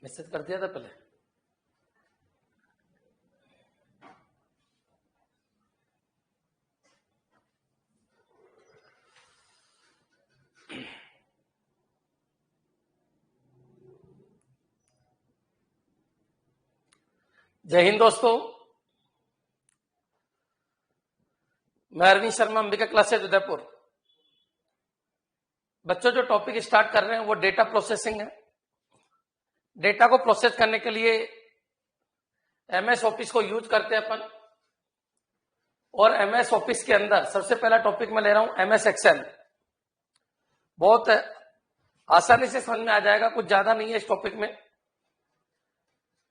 Message कर दिया था पहले। जय हिंद दोस्तों, मैं अरविंद शर्मा, अंबिका क्लासेज उदयपुर। बच्चों, जो टॉपिक स्टार्ट कर रहे हैं वो डेटा प्रोसेसिंग है। डेटा को प्रोसेस करने के लिए एमएस ऑफिस को यूज करते हैं अपन। और एमएस ऑफिस के अंदर सबसे पहला टॉपिक मैं ले रहा हूं एमएस एक्सेल। बहुत आसानी से समझ में आ जाएगा, कुछ ज्यादा नहीं है इस टॉपिक में।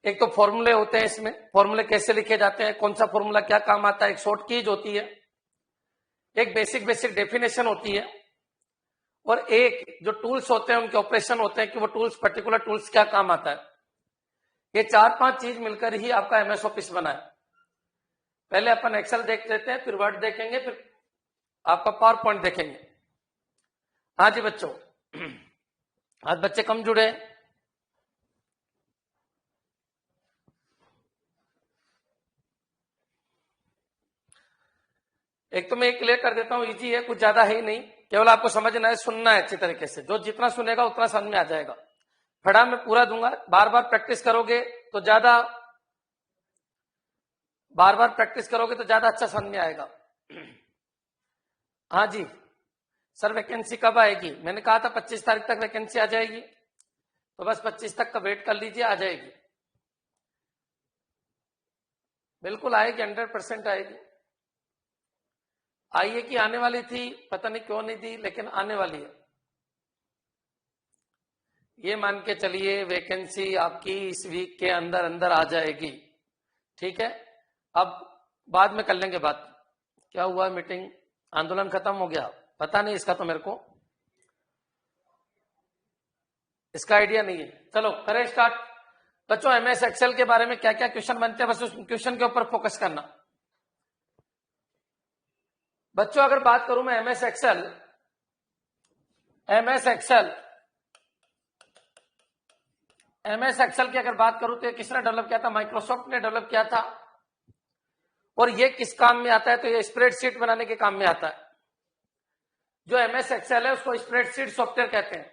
एक तो फॉर्मूले होते हैं इसमें, फॉर्मूले कैसे लिखे जाते हैं, कौन सा फॉर्मूला क्या काम आता है, एक शॉर्ट कीज होती है, एक बेसिक डेफिनेशन होती है, और एक जो टूल्स होते हैं उनके ऑपरेशन होते हैं कि वो टूल्स, पर्टिकुलर टूल्स क्या काम आता है। ये 4-5 चीज मिलकर ही आपका एमएस ऑफिस बना है। पहले अपन एक्सेल देख लेते हैं, फिर वर्ड देखेंगे, फिर आपका पावर पॉइंट देखेंगे। हाँ जी बच्चों, आज बच्चे कम जुड़े हैं। एक तो मैं क्लियर कर देता हूं, इजी है, कुछ ज्यादा है ही नहीं, केवल आपको समझना है, सुनना है अच्छी तरीके से। जो जितना सुनेगा उतना समझ में आ जाएगा। फटा मैं पूरा दूंगा, बार बार प्रैक्टिस करोगे तो ज्यादा अच्छा समझ में आएगा। हाँ जी सर, वैकेंसी कब आएगी? मैंने कहा था 25 तारीख तक वैकेंसी आ जाएगी, तो बस 25 तक का वेट कर लीजिए, आ जाएगी। बिल्कुल आएगी, 100% आएगी। आई है कि आने वाली थी, पता नहीं क्यों नहीं दी, लेकिन आने वाली है। ये मान के चलिए वैकेंसी आपकी इस वीक के अंदर अंदर आ जाएगी। ठीक है, अब बाद में कर लेंगे बात। क्या हुआ, मीटिंग आंदोलन खत्म हो गया? पता नहीं, इसका तो मेरे को इसका आइडिया नहीं है। चलो करें स्टार्ट। बच्चों, एमएस एक्सेल के बारे में क्या क्या क्वेश्चन बनते हैं, बस उस क्वेश्चन के ऊपर फोकस करना। बच्चों, अगर बात करूं मैं एमएस एक्सेल की अगर बात करूं तो ये किसने डेवलप किया था? माइक्रोसॉफ्ट ने डेवलप किया था। और ये किस काम में आता है? तो ये स्प्रेडशीट बनाने के काम में आता है। जो एमएस एक्सेल है उसको स्प्रेडशीट सॉफ्टवेयर कहते हैं।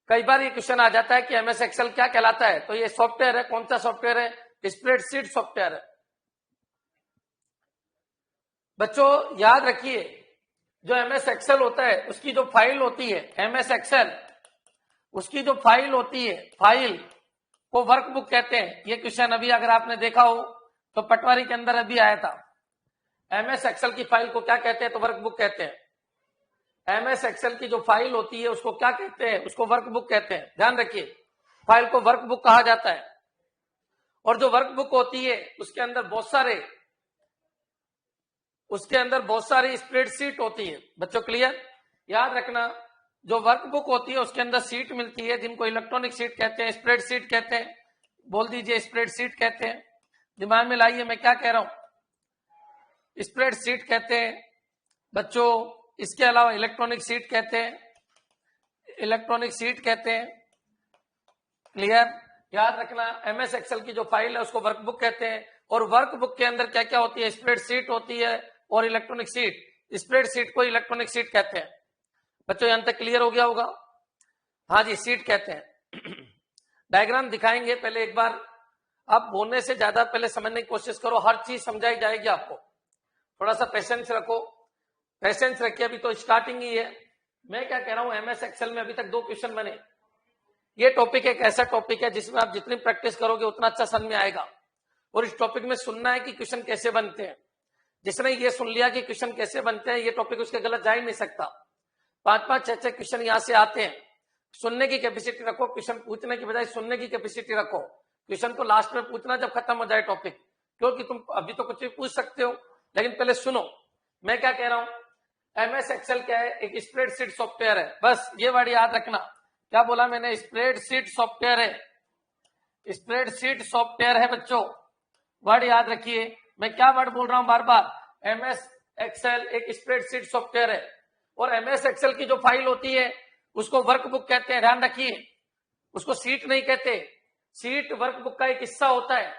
कई बार ये क्वेश्चन आ जाता है कि एमएस एक्सेल क्या कहलाता है, तो ये सॉफ्टवेयर है। कौन सा सॉफ्टवेयर है? स्प्रेडशीट सॉफ्टवेयर है। बच्चों याद रखिए, जो एमएस एक्सेल होता है उसकी जो फाइल होती है, एमएस एक्सेल उसकी जो फाइल होती है, फाइल को वर्कबुक कहते हैं। ये क्वेश्चन अभी अगर आपने देखा हो तो पटवारी के अंदर अभी आया था। एमएस एक्सेल की फाइल को क्या कहते हैं? तो वर्कबुक कहते हैं। एमएस एक्सेल की जो फाइल होती है उसको क्या कहते हैं? उसको वर्कबुक कहते हैं। ध्यान रखिए, फाइल को वर्कबुक कहा जाता है। और जो वर्कबुक होती है उसके अंदर बहुत सारी स्प्रेडशीट होती है। बच्चों क्लियर? याद रखना, जो वर्कबुक होती है उसके अंदर सीट मिलती है, जिनको इलेक्ट्रॉनिक सीट कहते हैं, स्प्रेडशीट कहते हैं। बोल दीजिए, स्प्रेडशीट कहते हैं। दिमाग में लाइए मैं क्या कह रहा हूं। स्प्रेडशीट कहते हैं बच्चों। इसके अलावा इलेक्ट्रॉनिक सीट कहते हैं। क्लियर? याद रखना, एमएस एक्सेल की जो फाइल है उसको वर्कबुक कहते हैं। और वर्कबुक के अंदर क्या क्या होती है? स्प्रेडशीट होती है और इलेक्ट्रॉनिक सीट। स्प्रेडशीट को इलेक्ट्रॉनिक सीट कहते हैं। बच्चों यहां तक क्लियर हो गया होगा? हाँ जी, सीट कहते हैं। डायग्राम दिखाएंगे पहले एक बार। आप बोलने से ज्यादा पहले समझने की कोशिश करो, हर चीज समझाई जाएगी आपको। थोड़ा सा पेशेंस रखो, पेशेंस रखिए, अभी तो स्टार्टिंग ही है। मैं क्या कह रहा हूं, एमएस एक्सेल में अभी तक 2 क्वेश्चन बने। ये टॉपिक एक ऐसा टॉपिक है जिसमें आप जितनी प्रैक्टिस करोगे उतना अच्छा समझ में आएगा। और इस टॉपिक में सुनना है कि क्वेश्चन कैसे बनते हैं। जिसने ये सुन लिया कि क्वेश्चन कैसे बनते हैं, ये टॉपिक उसके गलत जा ही नहीं सकता। 5-5, 6-6 क्वेश्चन यहां से आते हैं। सुनने की कैपेसिटी रखो, क्वेश्चन पूछने की बजाय सुनने की कैपेसिटी रखो। क्वेश्चन को लास्ट में पूछना जब खत्म हो जाए टॉपिक, क्योंकि तुम अभी तो कुछ भी पूछ सकते हो, लेकिन पहले सुनो मैं क्या कह रहा हूं। एमएस एक्सेल क्या है? एक स्प्रेडशीट सॉफ्टवेयर है। बस ये वर्ड याद रखना। क्या बोला मैंने? स्प्रेडशीट सॉफ्टवेयर है। स्प्रेडशीट सॉफ्टवेयर है बच्चों, वर्ड याद रखिए। मैं क्या वर्ड बोल रहा हूं बार बार? एमएस एक्सेल एक स्प्रेडशीट सॉफ्टवेयर है। और एमएस एक्सेल की जो फाइल होती है उसको वर्कबुक कहते हैं। ध्यान रखिए, उसको सीट नहीं कहते। सीट वर्कबुक का एक हिस्सा होता है,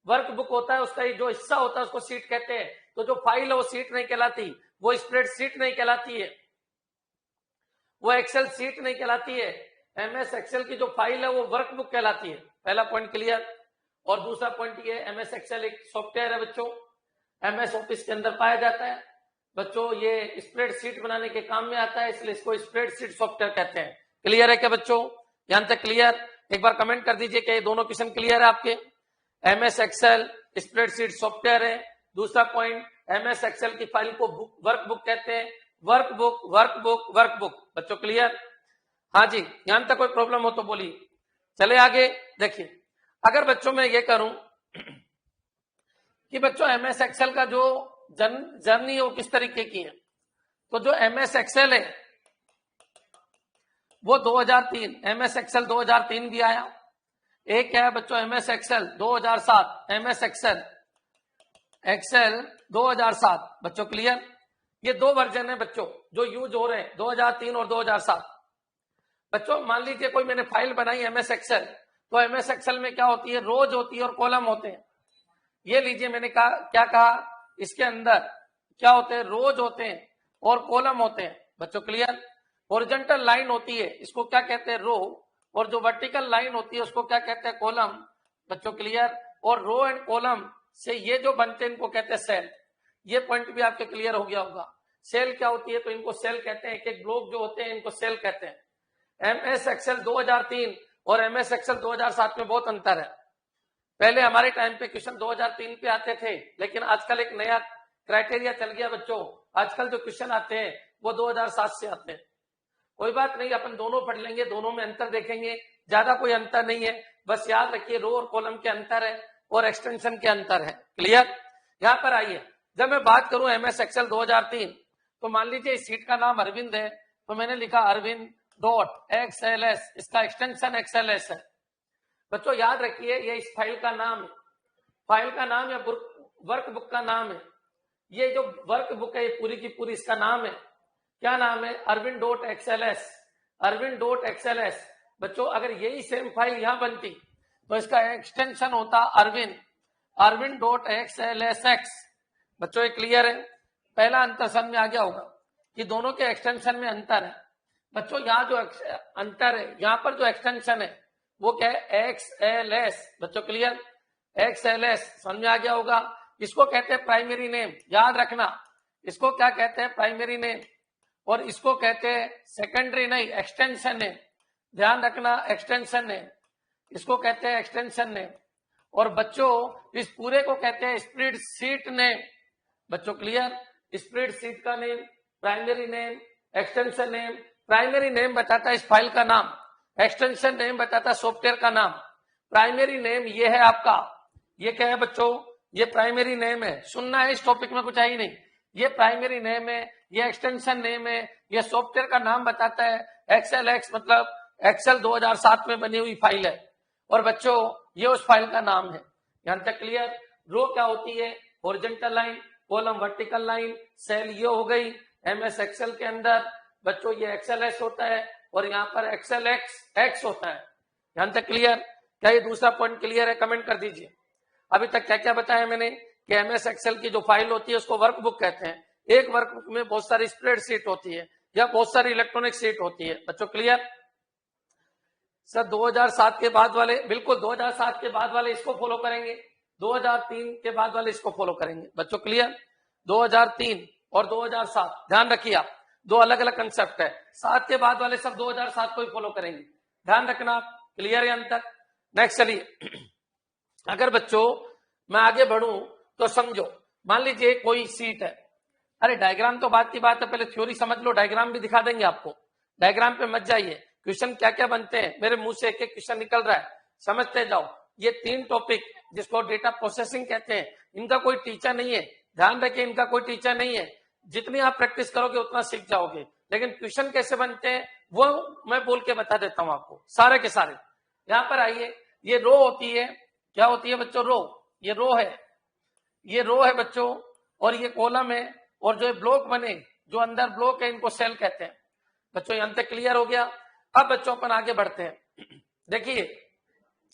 वर्कबुक होता है उसका जो हिस्सा होता है उसको सीट कहते हैं। तो जो फाइल है वो सीट नहीं कहलाती, वो स्प्रेडशीट नहीं कहलाती है, वो एक्सेल सीट नहीं कहलाती है। एमएस एक्सेल की जो फाइल है वो वर्कबुक कहलाती है। पहला पॉइंट क्लियर। और दूसरा पॉइंट ये, एमएस एक्सेल एक सॉफ्टवेयर है बच्चों, एमएस ऑफिस के अंदर पाया जाता है बच्चों। ये स्प्रेडशीट बनाने के काम में आता है, इसलिए इसको स्प्रेडशीट सॉफ्टवेयर कहते हैं। क्लियर है क्या बच्चों? यहां तक क्लियर? एक बार कमेंट कर दीजिए कि ये दोनों क्वेश्चन क्लियर है आपके। एमएस एक्सेल स्प्रेडशीट सॉफ्टवेयर है। दूसरा पॉइंट, एमएस एक्सेल की फाइल को वर्कबुक कहते हैं। Workbook workbook workbook. बच्चों क्लियर? हाँ जी, यहां तक कोई प्रॉब्लम हो तो बोलिए। चले आगे। देखिए, अगर बच्चों में ये करूं कि बच्चों एमएस एक्सेल का जो जर्नी है वो किस तरीके की है, तो जो एमएस एक्सेल है वो 2003, एमएस एक्सेल 2003 भी आया। एक क्या है बच्चों, एमएस एक्सेल 2007, एमएस एक्सेल 2007। बच्चों क्लियर? ये दो वर्जन है बच्चों जो यूज हो रहे हैं, 2003 और 2007। बच्चों मान लीजिए कोई मैंने फाइल बनाई एमएस एक्सेल, तो एमएस एक्सेल में क्या होती है, रोज होती है और कॉलम होते हैं। ये लीजिए, मैंने कहा क्या कहा, इसके अंदर क्या होते हैं, रोज होते हैं और कॉलम होते हैं। बच्चों क्लियर? हॉरिजॉन्टल लाइन होती है, इसको क्या कहते हैं, रो, और जो वर्टिकल लाइन होती है उसको क्या कहते हैं, कॉलम। बच्चों क्लियर? और रो एंड कॉलम से ये जो बनते हैं इनको कहते हैं सेल। ये पॉइंट भी आपके क्लियर हो गया होगा। सेल क्या होती है, तो इनको सेल कहते हैं। एक एक ब्लॉक जो होते हैं इनको सेल कहते हैं। एमएस एक्सेल 2003 और एमएस एक्सेल 2007 में बहुत अंतर है। पहले हमारे टाइम पे क्वेश्चन 2003 पे आते थे, लेकिन आजकल एक नया क्राइटेरिया चल गया बच्चों। आजकल जो क्वेश्चन आते हैं वो 2007 से आते हैं। कोई बात नहीं, अपन दोनों पढ़ लेंगे, दोनों में अंतर देखेंगे, ज्यादा कोई अंतर नहीं है। बस याद रखिए रो और कॉलम के अंतर है और एक्सटेंशन के अंतर है। क्लियर? यहां पर आइए, जब मैं बात करूं एमएस एक्सेल 2003, तो मान लीजिए इस सीट का नाम अरविंद है, तो मैंने लिखा अरविंद डॉट एक्सएलएस, इसका एक्सटेंशन एक्सएलएस है। बच्चों याद रखिए ये इस फाइल का नाम है, फाइल का नाम या वर्कबुक का नाम है। ये जो वर्कबुक है ये पूरी की पूरी इसका नाम है। क्या नाम है? Arvind dot XLS, Arvind dot XLS. बच्चों अगर यही सेम फाइल यहां बनती तो इसका एक्सटेंशन होता अरविंद, अरविंद डॉट एक्सएलएसएक्स। बच्चों ये क्लियर है? पहला अंतर समझ में आ गया होगा कि दोनों के एक्सटेंशन में अंतर है। बच्चों यहाँ जो अंतर है, यहाँ पर जो एक्सटेंशन है वो क्या है, एक्सएलएस। बच्चों क्लियर? एक्सएलएस समझ में आ गया होगा। इसको कहते हैं प्राइमरी नेम, याद रखना। इसको क्या कहते हैं? Primary name. और इसको कहते हैं सेकेंडरी नहीं, एक्सटेंशन नेम। ध्यान रखना, एक्सटेंशन नेम, इसको कहते हैं एक्सटेंशन नेम। और बच्चों इस पूरे को कहते हैं स्प्रेडशीट नेम। बच्चों क्लियर? स्प्रेडशीट का name, primary name, extension name. Primary name बताता है इस फाइल का नाम, एक्सटेंशन नेम बताता है सॉफ्टवेयर का नाम। प्राइमरी नेम ये है आपका, ये क्या है बच्चों, ये प्राइमरी नेम है। सुनना है, इस टॉपिक में कुछ है ही नहीं। ये प्राइमरी नेम है, ये एक्सटेंशन नेम है, ये सॉफ्टवेयर का नाम बताता है। एक्सएलएक्स मतलब एक्सेल 2007 में बनी हुई फाइल है। और बच्चों ये उस फाइल का नाम है। यहां तक क्लियर? रो क्या होती है, horizontal line, column vertical line, cell ये हो गई। एमएस एक्सेल के अंदर बच्चों ये एक्सएलएस होता है और यहाँ पर एक्सएलएक्स एक्स होता है। यहां तक क्लियर? क्या ये दूसरा पॉइंट क्लियर है? कमेंट कर दीजिए। अभी तक क्या क्या बताया मैंने कि एमएस एक्सेल की जो फाइल होती है उसको वर्कबुक कहते हैं। एक वर्कबुक में बहुत सारी स्प्रेडशीट होती है या बहुत सारी इलेक्ट्रॉनिक शीट होती है। बच्चों क्लियर? सर 2007 के बाद वाले, बिल्कुल 2007 के बाद वाले इसको फॉलो करेंगे, 2003 के बाद वाले इसको फॉलो करेंगे। बच्चों क्लियर? 2003 और 2007 ध्यान रखिए आप, दो अलग अलग कंसेप्ट है। 7 के बाद वाले सब 2007 को ही फॉलो करेंगे, ध्यान रखना आप। क्लियर है अंतर? नेक्स्ट चलिए, अगर बच्चों मैं आगे बढ़ूं तो समझो, मान लीजिए कोई सीट है। अरे डायग्राम तो बात की बात है, पहले थ्योरी समझ लो, डायग्राम भी दिखा देंगे आपको। डायग्राम पे मत जाइए, क्वेश्चन क्या क्या बनते हैं, मेरे मुंह से एक एक क्वेश्चन निकल रहा है, समझते जाओ। ये 3 टॉपिक जिसको डेटा प्रोसेसिंग कहते हैं, इनका कोई टीचर नहीं है, ध्यान रखिए, इनका कोई टीचर नहीं है। जितनी आप प्रैक्टिस करोगे उतना सीख जाओगे, लेकिन क्वेश्चन कैसे बनते हैं वो मैं बोल के बता देता हूं आपको, सारे के सारे। यहां पर आइए, ये रो होती है, क्या होती है बच्चों, रो। ये रो है, ये रो है बच्चों, और ये कॉलम है, और जो ब्लॉक बने, जो अंदर ब्लॉक है, इनको सेल कहते हैं। बच्चों यहां तक क्लियर हो गया? अब बच्चों अपन आगे बढ़ते हैं। देखिए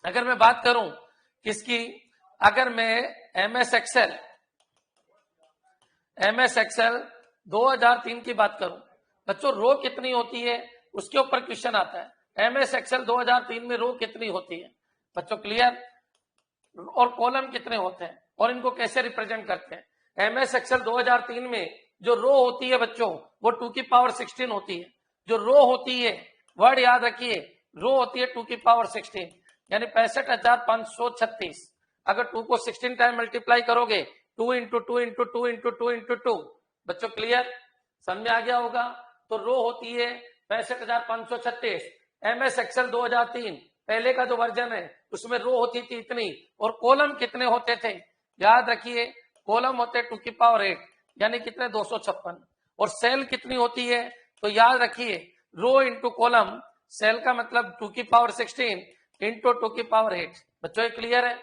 अगर मैं बात करूं किसकी, अगर मैं एमएस एक्सेल 2003 की बात करूं बच्चों, रो कितनी होती है उसके ऊपर क्वेश्चन आता है। एमएस एक्सेल 2003 में रो कितनी होती है बच्चों, क्लियर? और कॉलम कितने होते हैं और इनको कैसे रिप्रेजेंट करते हैं। एमएस एक्सेल 2003 में जो रो होती है बच्चों वो 2 की पावर 16 होती है। जो रो होती है, वर्ड याद रखिए, रो होती है 2 की पावर 16 यानी 65,536। अगर 2 को 16 टाइम मल्टीप्लाई करोगे 2 इंटू 2 इंटू 2 इंटू 2 इंटू 2, बच्चों क्लियर, समझ में आ गया होगा। तो रो होती है 65,536। एमएस एक्सेल 2003 पहले का जो वर्जन है उसमें रो होती थी इतनी, और कॉलम कितने होते थे याद रखिए, कॉलम होते 2 की पावर 8 यानी कितने 256। और सेल कितनी होती है तो याद रखिए, रो इंटू कॉलम, सेल का मतलब 2 की पावर 16 इंटू 2 की पावर 8। बच्चों ये क्लियर है,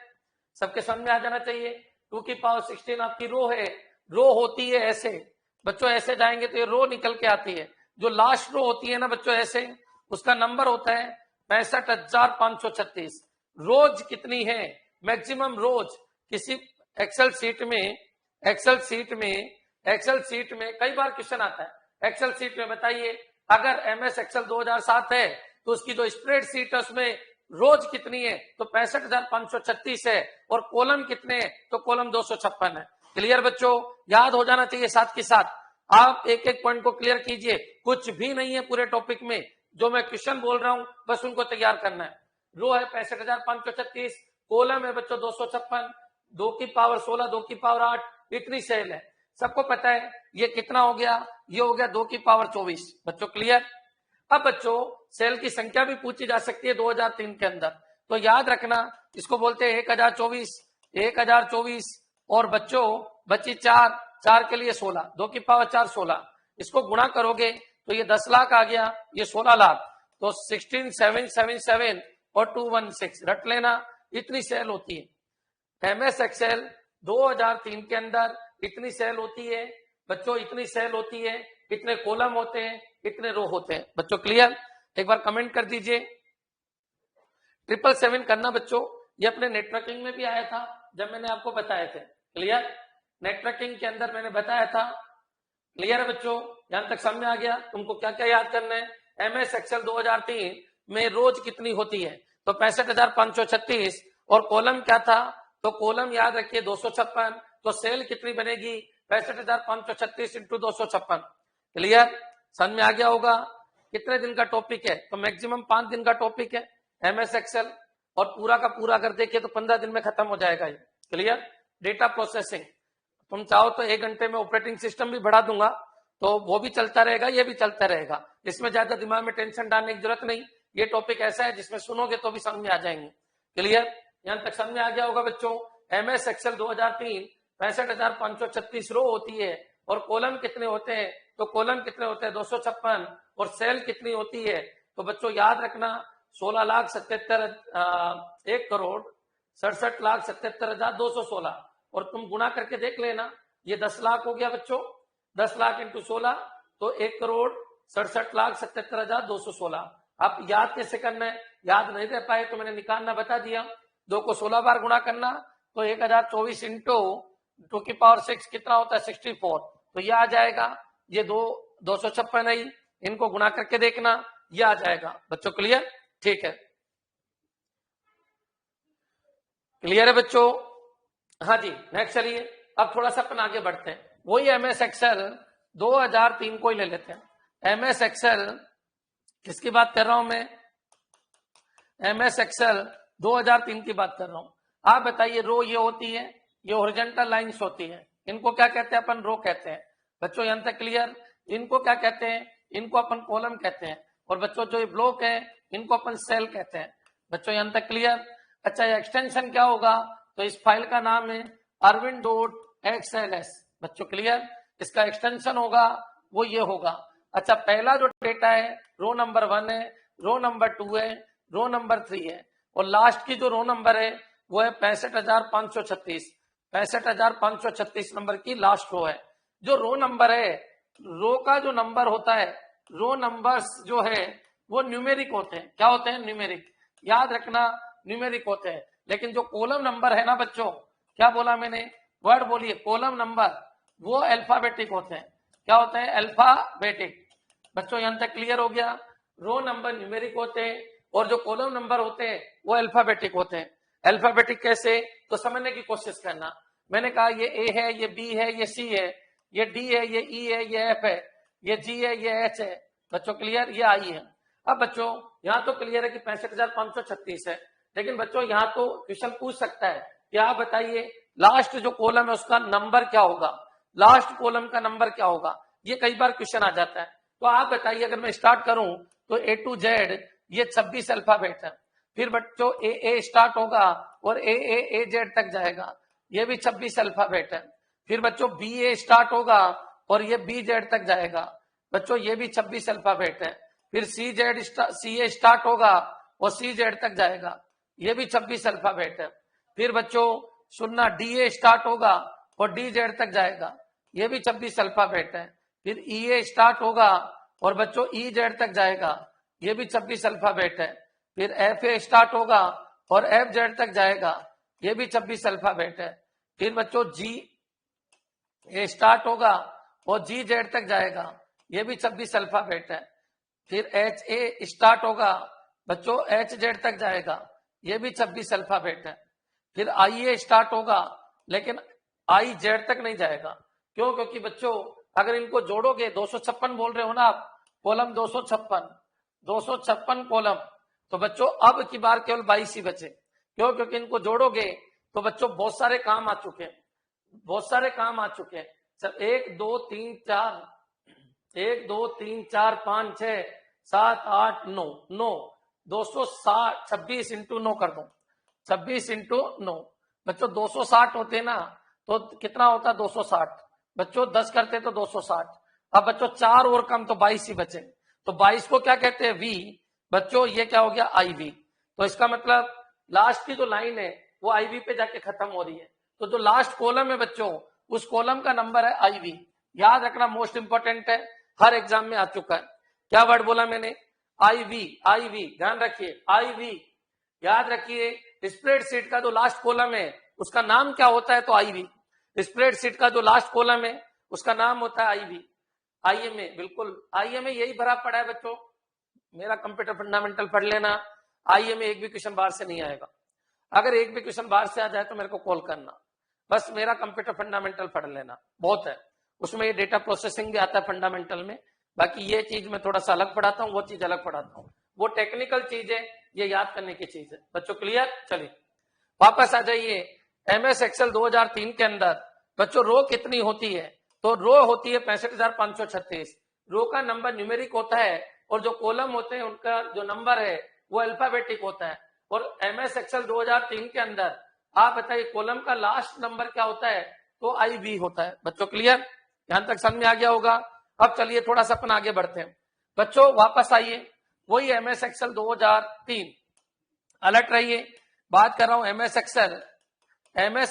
सबके समझ में आ जाना चाहिए। 2 की पावर 16 आपकी रो है, रो होती है ऐसे बच्चों, ऐसे जाएंगे तो ये रो निकल के आती है। जो लास्ट रो होती है ना बच्चों ऐसे, उसका नंबर होता है 65,536। रोज कितनी है, मैक्सिमम रोज किसी एक्सेल शीट में कई बार क्वेश्चन आता है। एक्सेल शीट में बताइए, अगर एमएस एक्सेल 2007 है तो उसकी जो स्प्रेड शीट है उसमें रोज कितनी है तो 65,536 है, और कॉलम कितने हैं तो कॉलम 256 है। क्लियर बच्चों, याद हो जाना चाहिए। साथ के साथ आप एक एक पॉइंट को क्लियर कीजिए, कुछ भी नहीं है पूरे टॉपिक में, जो मैं क्वेश्चन बोल रहा हूं बस उनको तैयार करना है। रो है 65,536, कॉलम है बच्चों 256, 2 की पावर 16, 2 की पावर 8, इतनी सेल है। सबको पता है ये कितना हो गया, ये हो गया 2 की पावर 24। बच्चों क्लियर। अब बच्चों सेल की संख्या भी पूछी जा सकती है 2003 के अंदर, तो याद रखना इसको बोलते हैं 1024 और बच्चों बची 4 के लिए 16, 2 की पावर 4 16, इसको गुणा करोगे तो ये 10 लाख आ गया, ये 16 लाख, तो 16,777 और 216 रट लेना, इतनी सेल होती है। एमएस एक्सेल 2003 के अंदर इतनी सेल होती है बच्चों, इतनी सेल होती है, इतने कॉलम होते हैं, इतने रो होते हैं। बच्चों क्लियर, एक बार कमेंट कर दीजिए। 777 करना बच्चों, ये अपने नेटवर्किंग में भी आया था जब मैंने आपको बताए थे। क्लियर, नेटवर्किंग के अंदर मैंने बताया था। क्लियर है बच्चों, यहां तक समझ में आ गया। तुमको क्या क्या याद करना है, एमएस एक्सेल 2003 में रोज कितनी होती है तो 65,536, और कॉलम क्या था तो कॉलम याद रखिए 256, तो सेल कितनी बनेगी 65,536 इंटू 256। क्लियर, समझ में आ गया होगा। कितने दिन का टॉपिक है तो मैक्सिमम 5 दिन का टॉपिक है एमएस एक्सेल, और पूरा का पूरा अगर देखिए तो 15 दिन में खत्म हो जाएगा ये। क्लियर, डेटा प्रोसेसिंग, तुम चाहो तो 1 घंटे में ऑपरेटिंग सिस्टम भी बढ़ा दूंगा तो वो भी चलता रहेगा, ये भी चलता रहेगा, इसमें ज्यादा दिमाग में टेंशन डालने की जरूरत नहीं। ये टॉपिक ऐसा है जिसमें सुनोगे तो भी समझ में आ जाएंगे। क्लियर, यहां तक समझ में आ गया होगा बच्चों। एमएस एक्सेल 2003 65,536 रो होती है, और कॉलम कितने होते हैं तो कॉलम कितने होते हैं 256, और सेल कितनी होती है तो बच्चों याद रखना 1,67,216, और तुम गुणा करके देख लेना, ये 10 लाख हो गया बच्चों, 10 लाख इंटू 16 तो 1,67,77,216। आप याद कैसे करना है, याद नहीं रह पाए तो मैंने निकालना बता दिया, 2 को 16 बार गुणा करना तो 1024 इंटू 2 की पावर 6 कितना होता है 64, तो ये आ जाएगा। ये 256 है, इनको गुणा करके देखना, ये आ जाएगा बच्चों। क्लियर, ठीक है, क्लियर है बच्चों। हाँ जी, नेक्स्ट चलिए, अब थोड़ा सा अपन आगे बढ़ते हैं। वही एमएस एक्सेल 2003 को ही ले लेते हैं। एमएस एक्सेल किसकी बात कर रहा हूं मैं, एमएस एक्सेल 2003 की बात कर रहा हूं। आप बताइए, रो ये होती है, ये हॉरिजॉन्टल लाइंस होती है, इनको क्या कहते हैं अपन, रो कहते हैं। बच्चों यहां तक क्लियर, इनको क्या कहते हैं, इनको अपन कॉलम कहते हैं, और बच्चों जो ये ब्लॉक है इनको अपन सेल कहते हैं। बच्चों यहां तक क्लियर। अच्छा, ये एक्सटेंशन क्या होगा तो इस फाइल का नाम है arvind.xls। बच्चों क्लियर, इसका एक्सटेंशन होगा वो ये होगा। अच्छा, पहला जो डेटा है रो नंबर 1 है, रो नंबर 2 है, रो नंबर 3 है, और लास्ट की जो रो नंबर है वो है 65,536। 65,536 नंबर की लास्ट रो है। जो रो नंबर है, रो का जो नंबर होता है, रो नंबर्स जो है वो न्यूमेरिक होते हैं। क्या होते हैं, न्यूमेरिक। याद रखना न्यूमेरिक होते हैं, लेकिन जो कॉलम नंबर है ना बच्चों, क्या बोला मैंने, वर्ड बोलिए, कॉलम नंबर वो अल्फाबेटिक होते हैं। क्या होते हैं, अल्फाबेटिक। बच्चों यहां तक क्लियर हो गया। रो नंबर न्यूमेरिक होते हैं और जो कॉलम नंबर होते हैं वो अल्फाबेटिक होते हैं। अल्फाबेटिक कैसे, तो समझने की कोशिश करना। मैंने कहा ये ए है, ये बी है, ये सी है, ये डी है, ये ई है, ये एफ है, ये जी है, ये एच है। बच्चों क्लियर, ये आई है। अब बच्चों यहाँ तो क्लियर है कि 65,536 है, लेकिन बच्चों यहाँ तो क्वेश्चन पूछ सकता है कि आप बताइए लास्ट जो कॉलम है उसका नंबर क्या होगा, लास्ट कॉलम का नंबर क्या होगा। ये कई बार क्वेश्चन आ जाता है। तो आप बताइए, अगर मैं स्टार्ट करूं तो ए टू जेड ये 26 अल्फाबेट है। फिर बच्चों ए स्टार्ट होगा और ए जेड तक जाएगा, ये भी 26 अल्फाबेट है। फिर बच्चों बी ए स्टार्ट होगा और ये बी जेड तक जाएगा, बच्चों ये भी 26 अल्फाबेट है। फिर सी ए स्टार्ट होगा और सी जेड तक जाएगा, ये भी 26 अल्फाबेट है। फिर बच्चों सुनना, डी ए स्टार्ट होगा और डी जेड तक जाएगा, ये भी 26 अल्फाबेट है। फिर ई ए स्टार्ट होगा और बच्चों ई जेड तक जाएगा, ये भी 26 अल्फाबेट है। फिर एफ ए स्टार्ट होगा और एफ जेड तक जाएगा, ये भी 26 अल्फाबेट है। फिर बच्चों जी ए स्टार्ट होगा और जी जेड तक जाएगा, ये भी 26 अल्फाबेट है। फिर एच ए स्टार्ट होगा बच्चों, एच जेड तक जाएगा, ये भी 26 अल्फाबेट है। फिर आई ए स्टार्ट होगा लेकिन आई जेड तक नहीं जाएगा। क्यों, क्योंकि बच्चों अगर इनको जोड़ोगे, 256 बोल रहे हो ना आप, कॉलम 256 कॉलम, तो बच्चों अब की बार केवल 22 ही बचे। क्यों, क्योंकि इनको जोड़ोगे तो बच्चों बहुत सारे काम आ चुके हैं, बहुत सारे काम आ चुके हैं। सब 1 2 3 4 1 2 3 4 5 6 7 8 9 9 260 26 इंटू 9 कर दो, 26 इंटू 9 बच्चों 260 होते ना, तो कितना होता 260 बच्चों, 10 करते तो 260। अब बच्चों 4 और कम तो 22 ही बचे, तो 22 को क्या कहते हैं, वी। बच्चों ये क्या हो गया, आई वी। तो इसका मतलब लास्ट की जो लाइन है वो आई वी पे जाके खत्म हो रही है। तो जो लास्ट कॉलम है बच्चों, उस कॉलम का नंबर है आई वी। याद रखना, मोस्ट इंपॉर्टेंट है, हर एग्जाम में आ चुका है। क्या वर्ड बोला मैंने, आई वी, आई वी, ध्यान रखिए, आई वी। याद रखिए, स्प्रेडशीट का जो लास्ट कॉलम है उसका नाम क्या होता है, तो आई वी। स्प्रेडशीट का जो लास्ट कॉलम है उसका नाम होता है आई वी। आईएमए, बिल्कुल आईएमए यही भरा पड़ा है बच्चों, मेरा कंप्यूटर फंडामेंटल पढ़ लेना। आईएमए एक भी क्वेश्चन बाहर से नहीं आएगा, अगर एक भी क्वेश्चन बाहर से आ जाए तो मेरे को कॉल करना, बस मेरा कंप्यूटर फंडामेंटल पढ़ लेना बहुत है। उसमें ये डेटा प्रोसेसिंग भी आता है फंडामेंटल में, बाकी ये चीज मैं थोड़ा सा अलग पढ़ाता हूँ, वो चीज अलग पढ़ाता हूँ, वो टेक्निकल चीज है, ये याद करने की चीज है। बच्चों क्लियर, चलिए वापस आ जाइए। एमएस एक्सेल 2003 के अंदर बच्चों रो कितनी होती है, तो रो होती है 65,536। रो का नंबर न्यूमेरिक होता है और जो कॉलम होते हैं उनका जो नंबर है वो अल्फाबेटिक होता है। और एमएस एक्सेल 2003 के अंदर आप बताइए कॉलम का लास्ट नंबर क्या होता है, तो आई वी होता है। बच्चों क्लियर, यहां तक समझ में आ गया होगा। अब चलिए थोड़ा सा अपन आगे बढ़ते हैं। बच्चों वापस आइए, वही एमएस एक्सेल 2003, अलर्ट रहिए, बात कर रहा हूं एमएस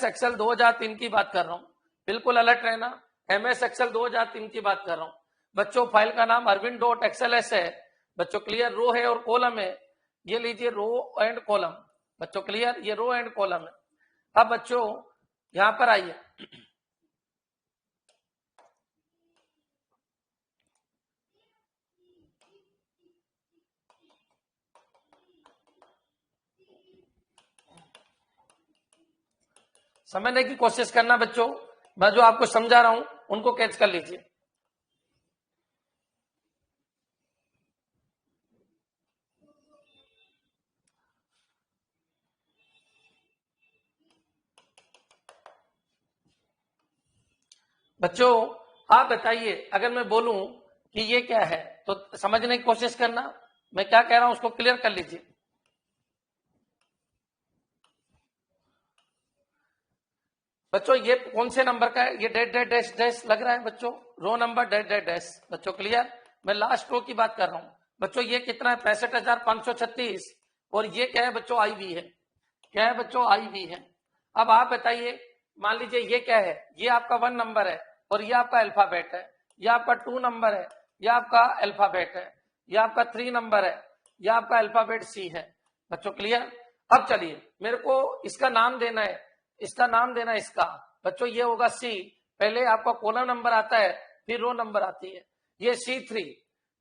एक्सेल 2003 की बात कर रहा हूं, बिल्कुल अलर्ट रहना। एमएस एक्सेल 2003 की बात कर रहा हूं बच्चों, फाइल का नाम arvind.xls है बच्चों क्लियर। रो है और कॉलम है, ये लीजिए रो एंड कॉलम, बच्चों क्लियर, ये रो एंड कॉलम है। अब बच्चों यहां पर आइए, समझने की कोशिश करना बच्चों, मैं जो आपको समझा रहा हूं उनको कैच कर लीजिए। बच्चों आप बताइए, अगर मैं बोलूं कि ये क्या है तो समझने की कोशिश करना, मैं क्या कह रहा हूं उसको क्लियर कर लीजिए। बच्चों ये कौन से नंबर का है, ये डेट डेट डैश डैश लग रहा है बच्चों, row number date date dash. बच्चों क्लियर, मैं लास्ट रो की बात कर रहा हूं बच्चों। ये कितना है, 65,536, और ये क्या है बच्चों, आई वी है। क्या है बच्चों, आई वी है। अब आप बताइए, मान लीजिए ये क्या है, ये आपका 1 नंबर है और ये आपका अल्फाबेट है, ये आपका 2 नंबर है, ये आपका अल्फाबेट है, ये आपका 3 नंबर है, ये आपका अल्फाबेट सी है, बच्चों क्लियर। अब चलिए मेरे को इसका नाम देना है, इसका नाम देना है इसका। बच्चों ये होगा सी, पहले आपका कॉलम नंबर आता है फिर रो नंबर आती है। ये C3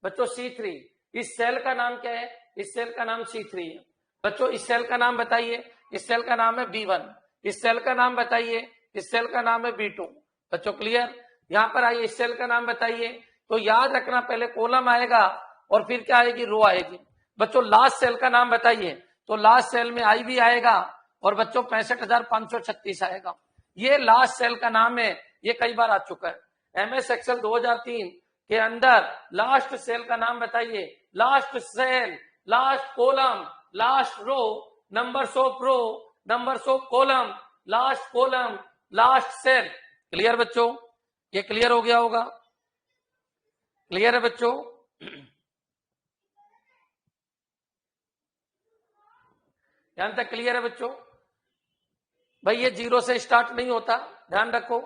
बच्चों, C3 इस सेल का नाम क्या है? इस सेल का नाम C3 है। बच्चों इस सेल का नाम बताइए, इस सेल का नाम है B1। इस सेल का नाम बताइए, इस सेल का नाम है B2। बच्चों क्लियर। यहां पर आइए, इस सेल का नाम बताइए। तो याद रखना पहले कॉलम आएगा और फिर क्या आएगी? रो आएगी। बच्चों लास्ट सेल का नाम बताइए, तो लास्ट सेल में IB आएगा और बच्चों 65,536 आएगा। ये लास्ट सेल का नाम है, ये कई बार आ चुका है। MS एक्सेल 2003 के अंदर लास्ट सेल का नाम बताइए। Last cell, last column, last row, numbers of row, numbers of column, last column, last cell. Clear बच्चों? ये क्लियर हो गया होगा? क्लियर है बच्चों? यहां तक क्लियर है बच्चों? भाई ये 0 से स्टार्ट नहीं होता, ध्यान रखो।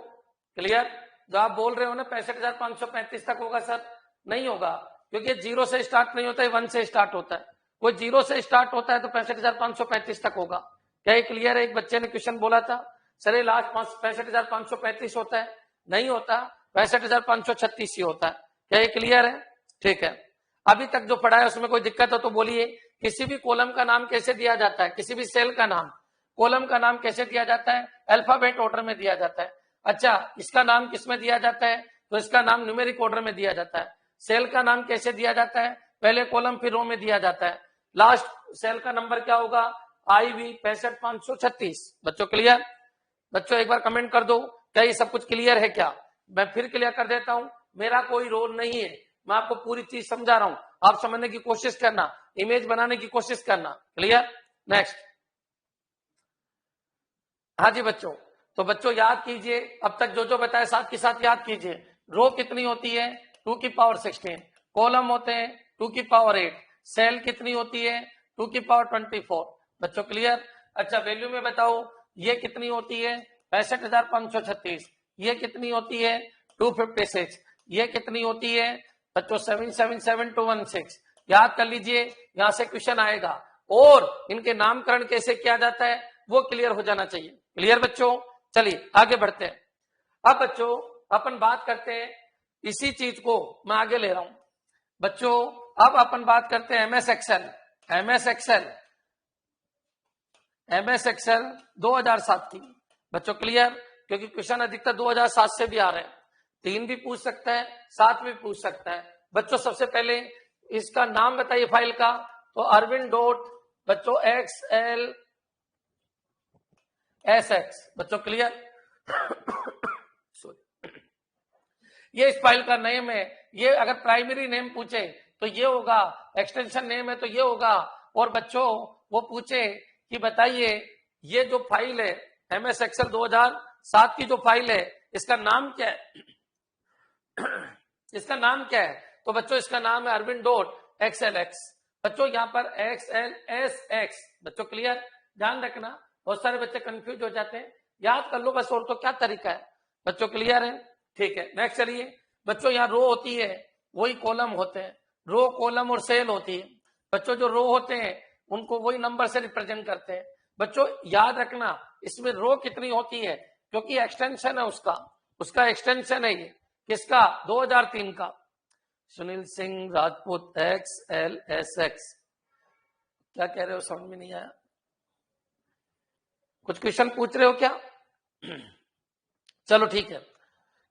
क्लियर? जो आप बोल रहे हो ना 65,535 तक होगा सर, नहीं होगा, क्योंकि 0 से स्टार्ट नहीं होता है, 1 से स्टार्ट होता है। कोई 0 से स्टार्ट होता है तो 65,535 तक होगा। क्या ये क्लियर है? एक बच्चे ने क्वेश्चन बोला था सर ये लास्ट 65,535 होता है, नहीं होता, 65,536 ही होता है। क्या ये क्लियर है? ठीक है। अभी तक जो पढ़ा है उसमें कोई दिक्कत हो तो बोलिए। किसी भी कॉलम का नाम कैसे दिया जाता है? किसी भी सेल का नाम, कॉलम का नाम कैसे दिया जाता है? अल्फाबेट ऑर्डर में दिया जाता है। अच्छा, इसका नाम किसमें दिया जाता है? तो इसका नाम न्यूमेरिक ऑर्डर में दिया जाता है। सेल का नाम कैसे दिया जाता है? पहले कॉलम फिर रो में दिया जाता है। लास्ट सेल का नंबर क्या होगा? IB 65,536। बच्चों क्लियर? बच्चों एक बार कमेंट कर दो, क्या ये सब कुछ क्लियर है? क्या मैं फिर क्लियर कर देता हूं, मेरा कोई रोल नहीं है, मैं आपको पूरी चीज समझा रहा हूं, आप समझने की कोशिश करना, इमेज बनाने की कोशिश करना। क्लियर? नेक्स्ट। हाँ जी बच्चों, तो बच्चों याद कीजिए, अब तक जो जो बताया साथ के साथ याद कीजिए। रो कितनी होती है? 2 की पावर 16। कॉलम होते हैं 2 की पावर 8। सेल कितनी होती है? 2 की पावर 24। बच्चों क्लियर? अच्छा वैल्यू में बताओ, ये कितनी होती है? 65,536। ये कितनी होती है? 256। ये कितनी होती है बच्चों? 777,216। याद कर लीजिए, यहां से क्वेश्चन आएगा और इनके नामकरण कैसे किया जाता है वो क्लियर हो जाना चाहिए। क्लियर बच्चों? चलिए आगे बढ़ते हैं। अब बच्चों अपन बात करते हैं, इसी चीज को मैं आगे ले रहा हूं बच्चों। अब अपन बात करते हैं MS Excel. MS Excel, MS Excel 2007 की। बच्चों क्लियर? क्योंकि क्वेश्चन अधिकतर 2007 से भी आ रहे हैं, 3 भी पूछ सकता है, 7 भी पूछ सकता है। बच्चों सबसे पहले इसका नाम बताइए फाइल का, तो अरविंद डॉट बच्चों XLSX। बच्चों क्लियर? ये इस फाइल का नेम है। ये अगर प्राइमरी नेम पूछे तो ये होगा, एक्सटेंशन नेम है तो ये होगा। और बच्चों वो पूछे कि बताइए ये जो फाइल है MS एक्सेल 2007 की जो फाइल है इसका नाम क्या है? इसका नाम क्या है? तो बच्चों इसका नाम है अरविंद डॉट XLX। बच्चों यहाँ पर XLSX। बच्चों क्लियर? ध्यान रखना, बहुत सारे बच्चे कंफ्यूज हो जाते हैं, याद कर लो बस, और तो क्या तरीका है। बच्चों क्लियर है? ठीक है, नेक्स्ट चलिए बच्चों। यहाँ रो होती है, वही कॉलम होते हैं। रो, कॉलम और सेल होती है। बच्चों जो रो होते हैं उनको वही नंबर से रिप्रेजेंट करते हैं। बच्चों याद रखना, इसमें रो कितनी होती है? क्योंकि एक्सटेंशन है उसका एक्सटेंशन है ये किसका? 2003 का। सुनील सिंह राजपूत XLSX। क्या कह रहे हो? समझ में नहीं आया? कुछ क्वेश्चन पूछ रहे हो क्या? चलो ठीक है,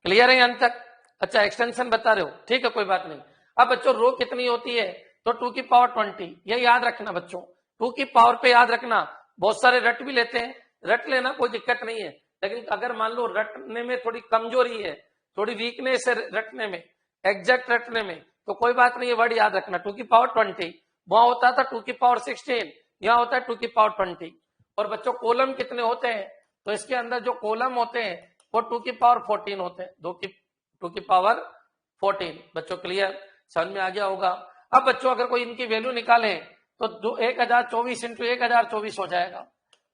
क्लियर है यहां तक? अच्छा एक्सटेंशन बता रहे हो, ठीक है कोई बात नहीं। अब बच्चों रो कितनी होती है? तो 2 की पावर 20। ये याद रखना बच्चों, 2 की पावर पे याद रखना। बहुत सारे रट भी लेते हैं, रट लेना कोई दिक्कत नहीं है, लेकिन अगर मान लो रटने में थोड़ी कमजोरी है, थोड़ी वीकनेस है रटने में, एग्जैक्ट रटने में, तो कोई बात नहीं है, वर्ड याद रखना 2 की पावर 20। वहां होता था 2 की पावर 16, यहाँ होता है 2 की पावर 20। और बच्चों कॉलम कितने होते हैं? तो इसके अंदर जो कॉलम होते हैं वो 2 की पावर 14 होते हैं, 2 की पावर 14। बच्चों क्लियर? समझ में आ गया होगा? अब बच्चों अगर कोई इनकी वैल्यू निकाले तो 1024 इंटू 1024 हो जाएगा।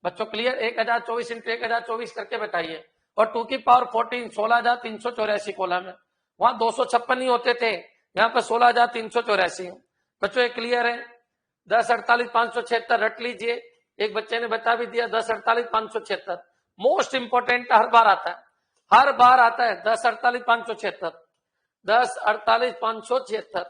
बच्चों क्लियर? 1024 इंटू 1024 करके बताइए। और 2 की पावर 14 16,384 कॉलम है। वहां 256 ही होते थे, यहाँ पर 16,384। बच्चों ये क्लियर है? 1048,576 रट लीजिए, एक बच्चे ने बता भी दिया 1048,576 मोस्ट इंपोर्टेंट हर बार आता है, हर बार आता है 1048,576, 1048,576।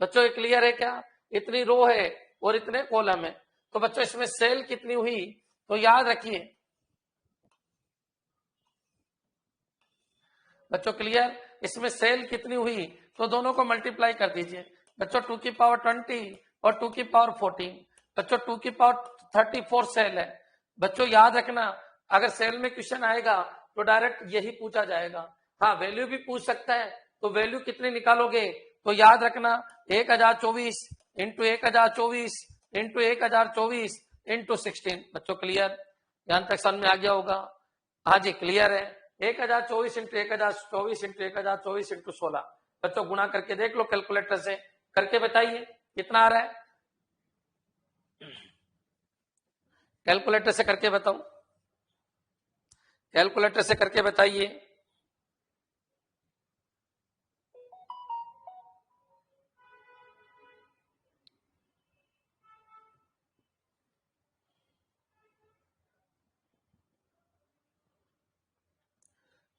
बच्चों ये क्लियर है क्या? इतनी रो है और इतने कॉलम है, तो बच्चों इसमें सेल कितनी हुई तो याद रखिए बच्चों, क्लियर, इसमें सेल कितनी हुई तो दोनों को मल्टीप्लाई कर दीजिए बच्चों, 2 की पावर 20 और 2 की पावर 14, बच्चों 2 की पावर 34 सेल है। बच्चों याद रखना, अगर सेल में क्वेश्चन आएगा तो डायरेक्ट यही पूछा जाएगा। हाँ वैल्यू भी पूछ सकता है, तो वैल्यू कितनी निकालोगे तो याद रखना 1024 इंटू 1024 इंटू 1024 इंटू 16। बच्चों क्लियर, यहां तक समझ में आ गया होगा? हाँ जी क्लियर है। 1024 इंटू 1024 इंटू 1024 इंटू 16। बच्चों गुणा करके देख लो, कैलकुलेटर से करके बताइए कितना आ रहा है, कैलकुलेटर से करके बताओ, कैलकुलेटर से करके बताइए।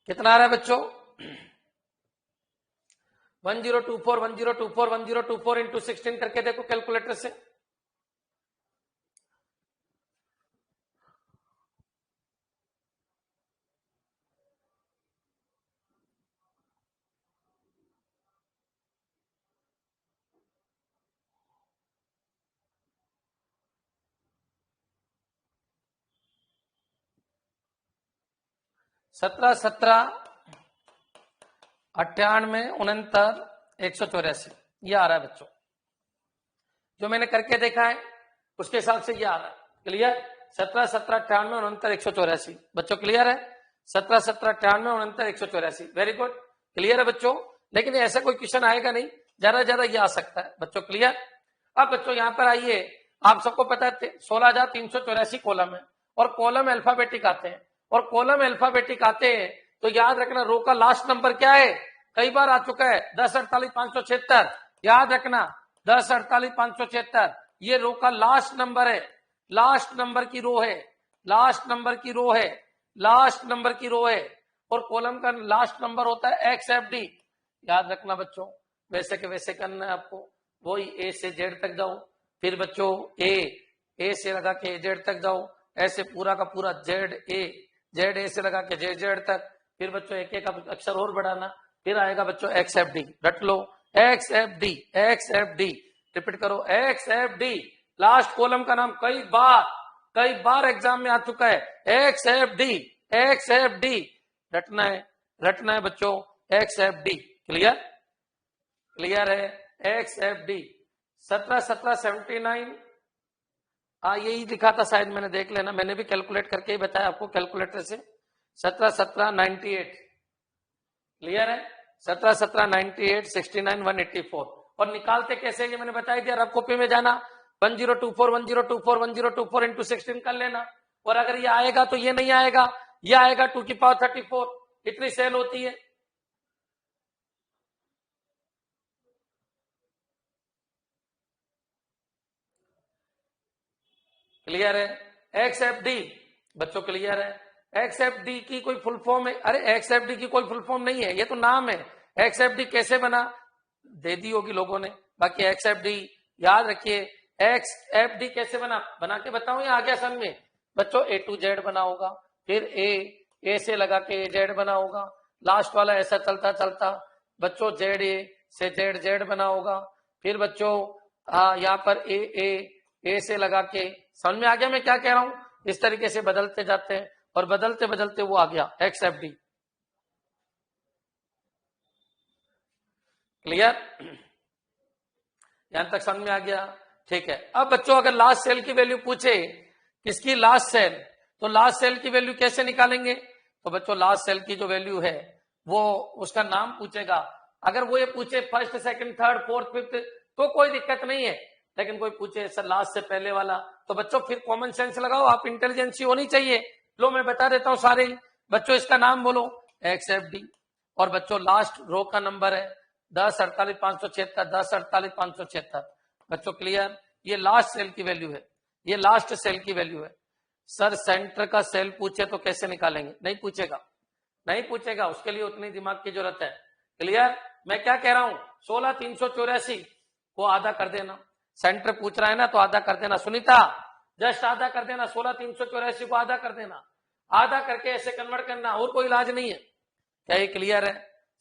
कितना आ रहा है बच्चों? 1024 1024 1024 इंटू 16 करके देखो कैलकुलेटर से। सत्रह 98 69 184 ये आ रहा है बच्चों, जो मैंने करके देखा है उसके हिसाब से ये आ रहा है। क्लियर? 17 98 69 184। बच्चों क्लियर है? 17 98 69 184। वेरी गुड, क्लियर है बच्चों? लेकिन ऐसा कोई क्वेश्चन आएगा नहीं, ज्यादा ये आ सकता है बच्चों। क्लियर? अब बच्चों यहां पर आइए, आप सबको पता है 16,384 कॉलम है और कॉलम अल्फाबेटिक आते हैं, और कॉलम अल्फाबेटिक आते हैं तो याद रखना रो का लास्ट नंबर क्या है, कई बार आ चुका है 1048,576। याद रखना 1048,576 ये रो का लास्ट नंबर है, लास्ट नंबर की रो है, लास्ट नंबर की रो है, लास्ट नंबर की रो है, और कॉलम का लास्ट नंबर होता है XFD। याद रखना बच्चों, वैसे के वैसे करना है आपको, वही ए से जेड तक जाओ, फिर बच्चों ए से लगा के जेड तक जाओ, ऐसे पूरा का पूरा जेड ए से लगा के जेड तक, फिर बच्चों एक एक अक्षर और बढ़ाना, फिर आएगा बच्चों XFD। रट लो XFD, XFD, रिपीट करो XFD। लास्ट कॉलम का नाम कई बार एग्जाम में आ चुका है, XFD, XFD। रटना है बच्चों XFD। क्लियर? क्लियर है? XFD 17 यही लिखा था शायद, मैंने देख लेना, मैंने भी कैलकुलेट करके ही बताया आपको कैलकुलेटर से। 17 98। क्लियर है? 17 98 69 184। और निकालते कैसे ये मैंने बता दिया, रफ कॉपी में जाना 1024 1024 1024 इंटू 16 कर लेना, और अगर ये आएगा तो ये नहीं आएगा, ये आएगा 2 की पावर 34। इतनी सेल होती है। क्लियर है? XFD बच्चों क्लियर है? XFD की कोई फुल फॉर्म है? अरे XFD की कोई फुल फॉर्म नहीं है, ये तो नाम है। XFD कैसे बना दे दी होगी लोगों ने, बाकी XFD याद रखिए। XFD कैसे बना के बताऊं या आगे समझ में? बच्चों A to Z बना होगा, फिर A से लगा के Z बना होगा, लास्ट वाला ऐसा चलता चलता बच्चों ZA से Z बना होगा, फिर बच्चों यहाँ पर A से लगा के, समझ में आ गया मैं क्या कह रहा हूं? इस तरीके से बदलते जाते हैं और बदलते बदलते वो आ गया XFD। क्लियर? यहां तक समझ में आ गया? ठीक है। अब बच्चों अगर लास्ट सेल की वैल्यू पूछे, किसकी लास्ट सेल, तो लास्ट सेल की वैल्यू कैसे निकालेंगे? तो बच्चों लास्ट सेल की जो वैल्यू है वो उसका नाम पूछेगा। अगर वो ये पूछे first second third fourth fifth तो कोई दिक्कत नहीं है, लेकिन कोई पूछे सर लास्ट से पहले वाला, तो बच्चों फिर कॉमन सेंस लगाओ, आप इंटेलिजेंसी होनी चाहिए। लो मैं बता देता हूं सारे बच्चों, इसका नाम बोलो XFD, और बच्चों लास्ट रो का नंबर है 1048,576 1048,576। बच्चों क्लियर? ये लास्ट सेल की वैल्यू है, ये लास्ट सेल की वैल्यू है। सर सेंटर का सेल पूछे तो कैसे निकालेंगे? नहीं पूछेगा, नहीं पूछेगा, उसके लिए उतनी दिमाग की जरूरत है। क्लियर? मैं क्या कह रहा हूं, 16,384 को आधा कर देना। सेंटर पूछ रहा है ना तो आधा कर देना। सुनीता जस्ट आधा कर देना, 16,384 को आधा कर देना, आधा करके ऐसे कन्वर्ट करना, और कोई इलाज नहीं है। क्या ये क्लियर है?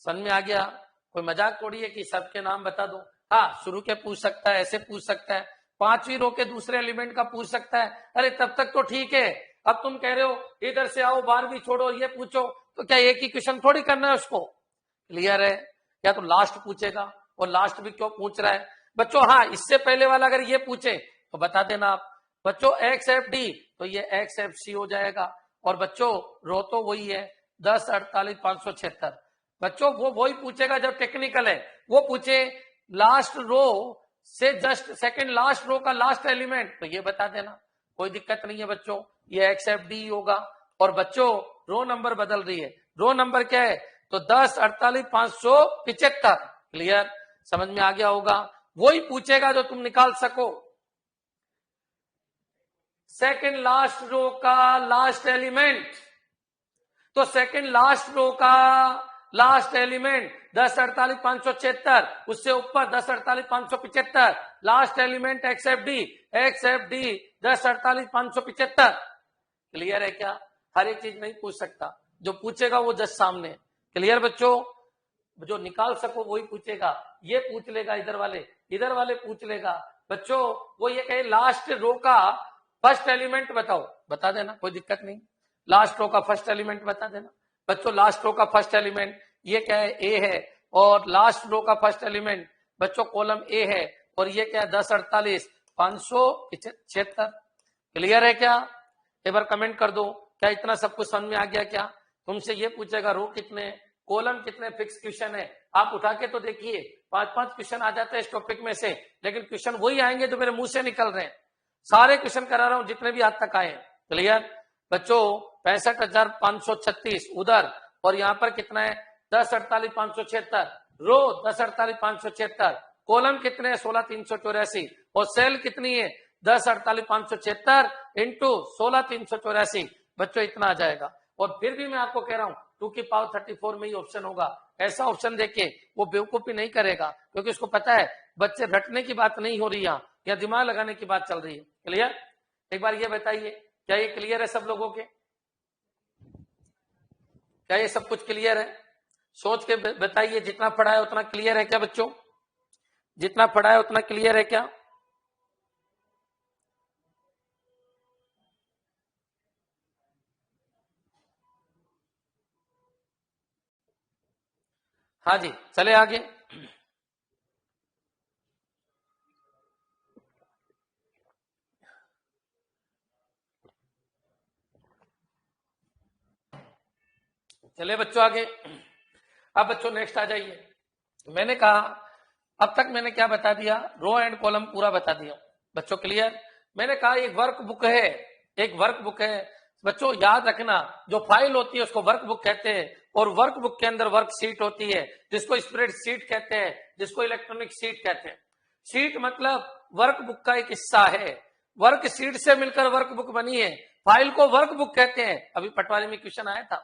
समझ में आ गया? कोई मजाक थोड़ी है कि सबके नाम बता दो। हाँ, शुरू के पूछ सकता है, ऐसे पूछ सकता है, 5वीं रो के दूसरे एलिमेंट का पूछ सकता है। अरे तब तक तो ठीक है, अब तुम कह रहे हो इधर से आओ 12वीं छोड़ो ये पूछो, तो क्या एक ही क्वेश्चन थोड़ी करना है उसको? क्लियर है? या तो लास्ट पूछेगा, और लास्ट भी क्यों पूछ रहा है बच्चों? हाँ, इससे पहले वाला अगर ये पूछे तो बता देना आप बच्चों, एक्स एफ डी, तो ये एक्स एफ सी हो जाएगा। और बच्चों रो तो वही है 10, 48, 576। बच्चों वो वही पूछेगा जब टेक्निकल है, वो पूछे लास्ट रो से जस्ट सेकंड लास्ट रो का लास्ट एलिमेंट, तो ये बता देना, कोई दिक्कत नहीं है बच्चों, ये एक्स एफ डी होगा। और बच्चों रो नंबर बदल रही है, रो नंबर क्या है? तो 10, 48, 575। क्लियर? समझ में आ गया होगा? वही पूछेगा जो तुम निकाल सको। सेकंड लास्ट रो का लास्ट एलिमेंट, तो सेकंड लास्ट रो का लास्ट एलिमेंट 10, 48, 576, उससे ऊपर 10, 48, 575, last element x F D, x F D 10, 48, 575। Clear है क्या? हर एक चीज नहीं पूछ सकता, जो पूछेगा वो जस्ट सामने। क्लियर बच्चों? जो निकाल सको वही पूछेगा, ये पूछ लेगा इधर वाले पूछ लेगा। बच्चों वो ये कहे लास्ट रो का फर्स्ट एलिमेंट बताओ, बता देना, कोई दिक्कत नहीं। लास्ट रो का फर्स्ट एलिमेंट बता देना। बच्चों लास्ट रो का फर्स्ट एलिमेंट ये क्या है? ए है। और लास्ट रो का फर्स्ट एलिमेंट बच्चों कॉलम ए है, और ये क्या है? 10, 48, 576। क्लियर है क्या? एक बार कमेंट कर दो, क्या इतना सब कुछ समझ में आ गया क्या? तुमसे ये पूछेगा रो कितने, कॉलम कितने, फिक्स क्वेश्चन है, आप उठा के तो देखिए 5-5 क्वेश्चन आ जाते हैं इस टॉपिक में से, लेकिन क्वेश्चन वही आएंगे जो मेरे मुंह से निकल रहे हैं। सारे क्वेश्चन करा रहा हूं जितने भी आज तक आए। क्लियर बच्चों? 65,536 उधर, और यहां पर कितना है? 10, 48, 576। रो 10, 48, 576, कॉलम कितने हैं? 16,384, और सेल कितनी है? 10, 48, 576 इंटू 16,384। बच्चों इतना आ जाएगा। और फिर भी मैं आपको कह रहा हूं 2 की पावर 34 में ही ऑप्शन होगा। ऐसा ऑप्शन देके वो बेवकूफी नहीं करेगा, क्योंकि उसको पता है बच्चे रटने की बात नहीं हो रही यहाँ, या दिमाग लगाने की बात चल रही है। क्लियर? एक बार ये बताइए, क्या ये क्लियर है सब लोगों के? क्या ये सब कुछ क्लियर है? सोच के बताइए, जितना पढ़ा है उतना क्लियर है क्या बच्चों? जितना पढ़ा है उतना क्लियर है क्या? हाँ जी, चले आगे। चले बच्चों आगे। अब बच्चों नेक्स्ट आ जाइए। मैंने कहा अब तक मैंने क्या बता दिया? रो एंड कॉलम पूरा बता दिया बच्चों। क्लियर? मैंने कहा एक वर्क बुक है, एक वर्क बुक है बच्चों, याद रखना, जो फाइल होती है उसको वर्क बुक कहते हैं, और वर्क बुक के अंदर वर्क शीट होती है जिसको स्प्रेड शीट कहते हैं, जिसको इलेक्ट्रॉनिक शीट कहते हैं। शीट मतलब वर्क बुक का एक हिस्सा है, वर्क शीट से मिलकर वर्क बुक बनी है, फाइल को वर्क बुक कहते हैं। अभी पटवारी में क्वेश्चन आया था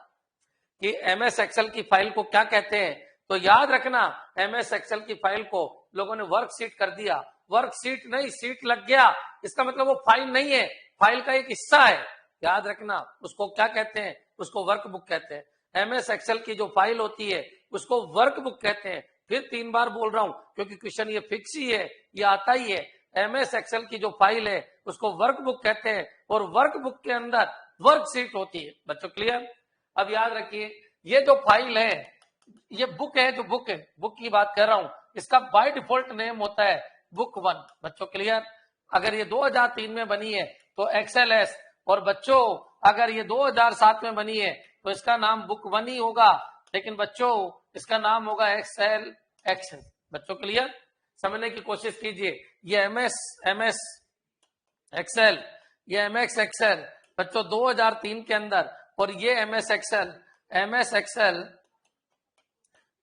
कि एमएस एक्सेल की फाइल को क्या कहते हैं, तो याद रखना एमएस एक्सेल की फाइल को लोगों ने वर्कशीट कर दिया। वर्कशीट नहीं, सीट लग गया, इसका मतलब वो फाइल नहीं है, फाइल का एक हिस्सा है। याद रखना उसको क्या कहते हैं? उसको वर्कबुक कहते हैं। एमएस एक्सेल की जो फाइल होती है उसको वर्कबुक कहते हैं। फिर 3 बार बोल रहा हूं क्योंकि क्वेश्चन ये फिक्स ही है, ये आता ही है। एमएस एक्सेल की जो फाइल है उसको वर्कबुक कहते हैं, और वर्कबुक के अंदर वर्कशीट होती है। बच्चों क्लियर? अब याद रखिए, ये जो फाइल है, ये बुक है, जो बुक है, बुक की बात कर रहा हूं, इसका बाय डिफॉल्ट नेम होता है बुक 1। बच्चों क्लियर? अगर ये 2003 में बनी है तो एक्सएलएस, और बच्चों अगर ये 2007 में बनी है तो इसका नाम बुक 1 ही होगा, लेकिन बच्चों इसका नाम होगा एक्सेल एक्सेल। बच्चों क्लियर? समझने की कोशिश कीजिए। ये एमएस एक्सेल, ये एमएक्स एक्सेल बच्चों 2003 के अंदर, और ये एमएस एक्सेल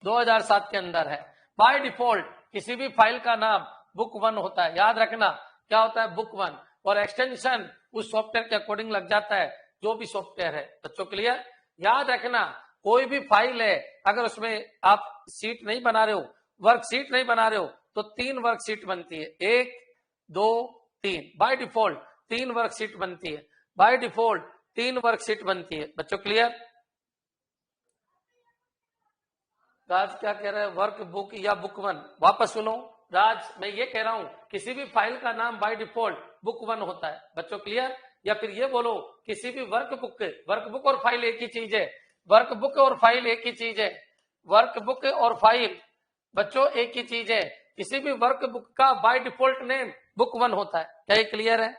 2007 के अंदर है। बाय डिफॉल्ट किसी भी फाइल का नाम बुक 1 होता है। याद रखना क्या होता है, बुक 1, और एक्सटेंशन उस सॉफ्टवेयर के अकॉर्डिंग लग जाता है जो भी सॉफ्टवेयर है। बच्चों क्लियर? याद रखना कोई भी फाइल है अगर उसमें आप शीट नहीं बना रहे हो, वर्कशीट नहीं बना रहे हो, तो 3 वर्कशीट बनती है, 1 2 3, बाय डिफॉल्ट 3 वर्कशीट बनती है, बाय डिफॉल्ट 3 वर्कशीट बनती है। बच्चों क्लियर? राज क्या कह रहा है, वर्क बुक या बुक 1? वापस सुनो राज, मैं ये कह रहा हूं किसी भी फाइल का नाम बाय डिफॉल्ट बुक 1 होता है। बच्चों क्लियर? या फिर ये बोलो किसी भी वर्कबुक और फाइल एक ही चीज है, वर्कबुक और फाइल एक ही चीज है, वर्कबुक और फाइल बच्चों एक ही चीज है। किसी भी वर्कबुक का बाय डिफॉल्ट नेम बुक 1 होता है। क्या ये क्लियर है?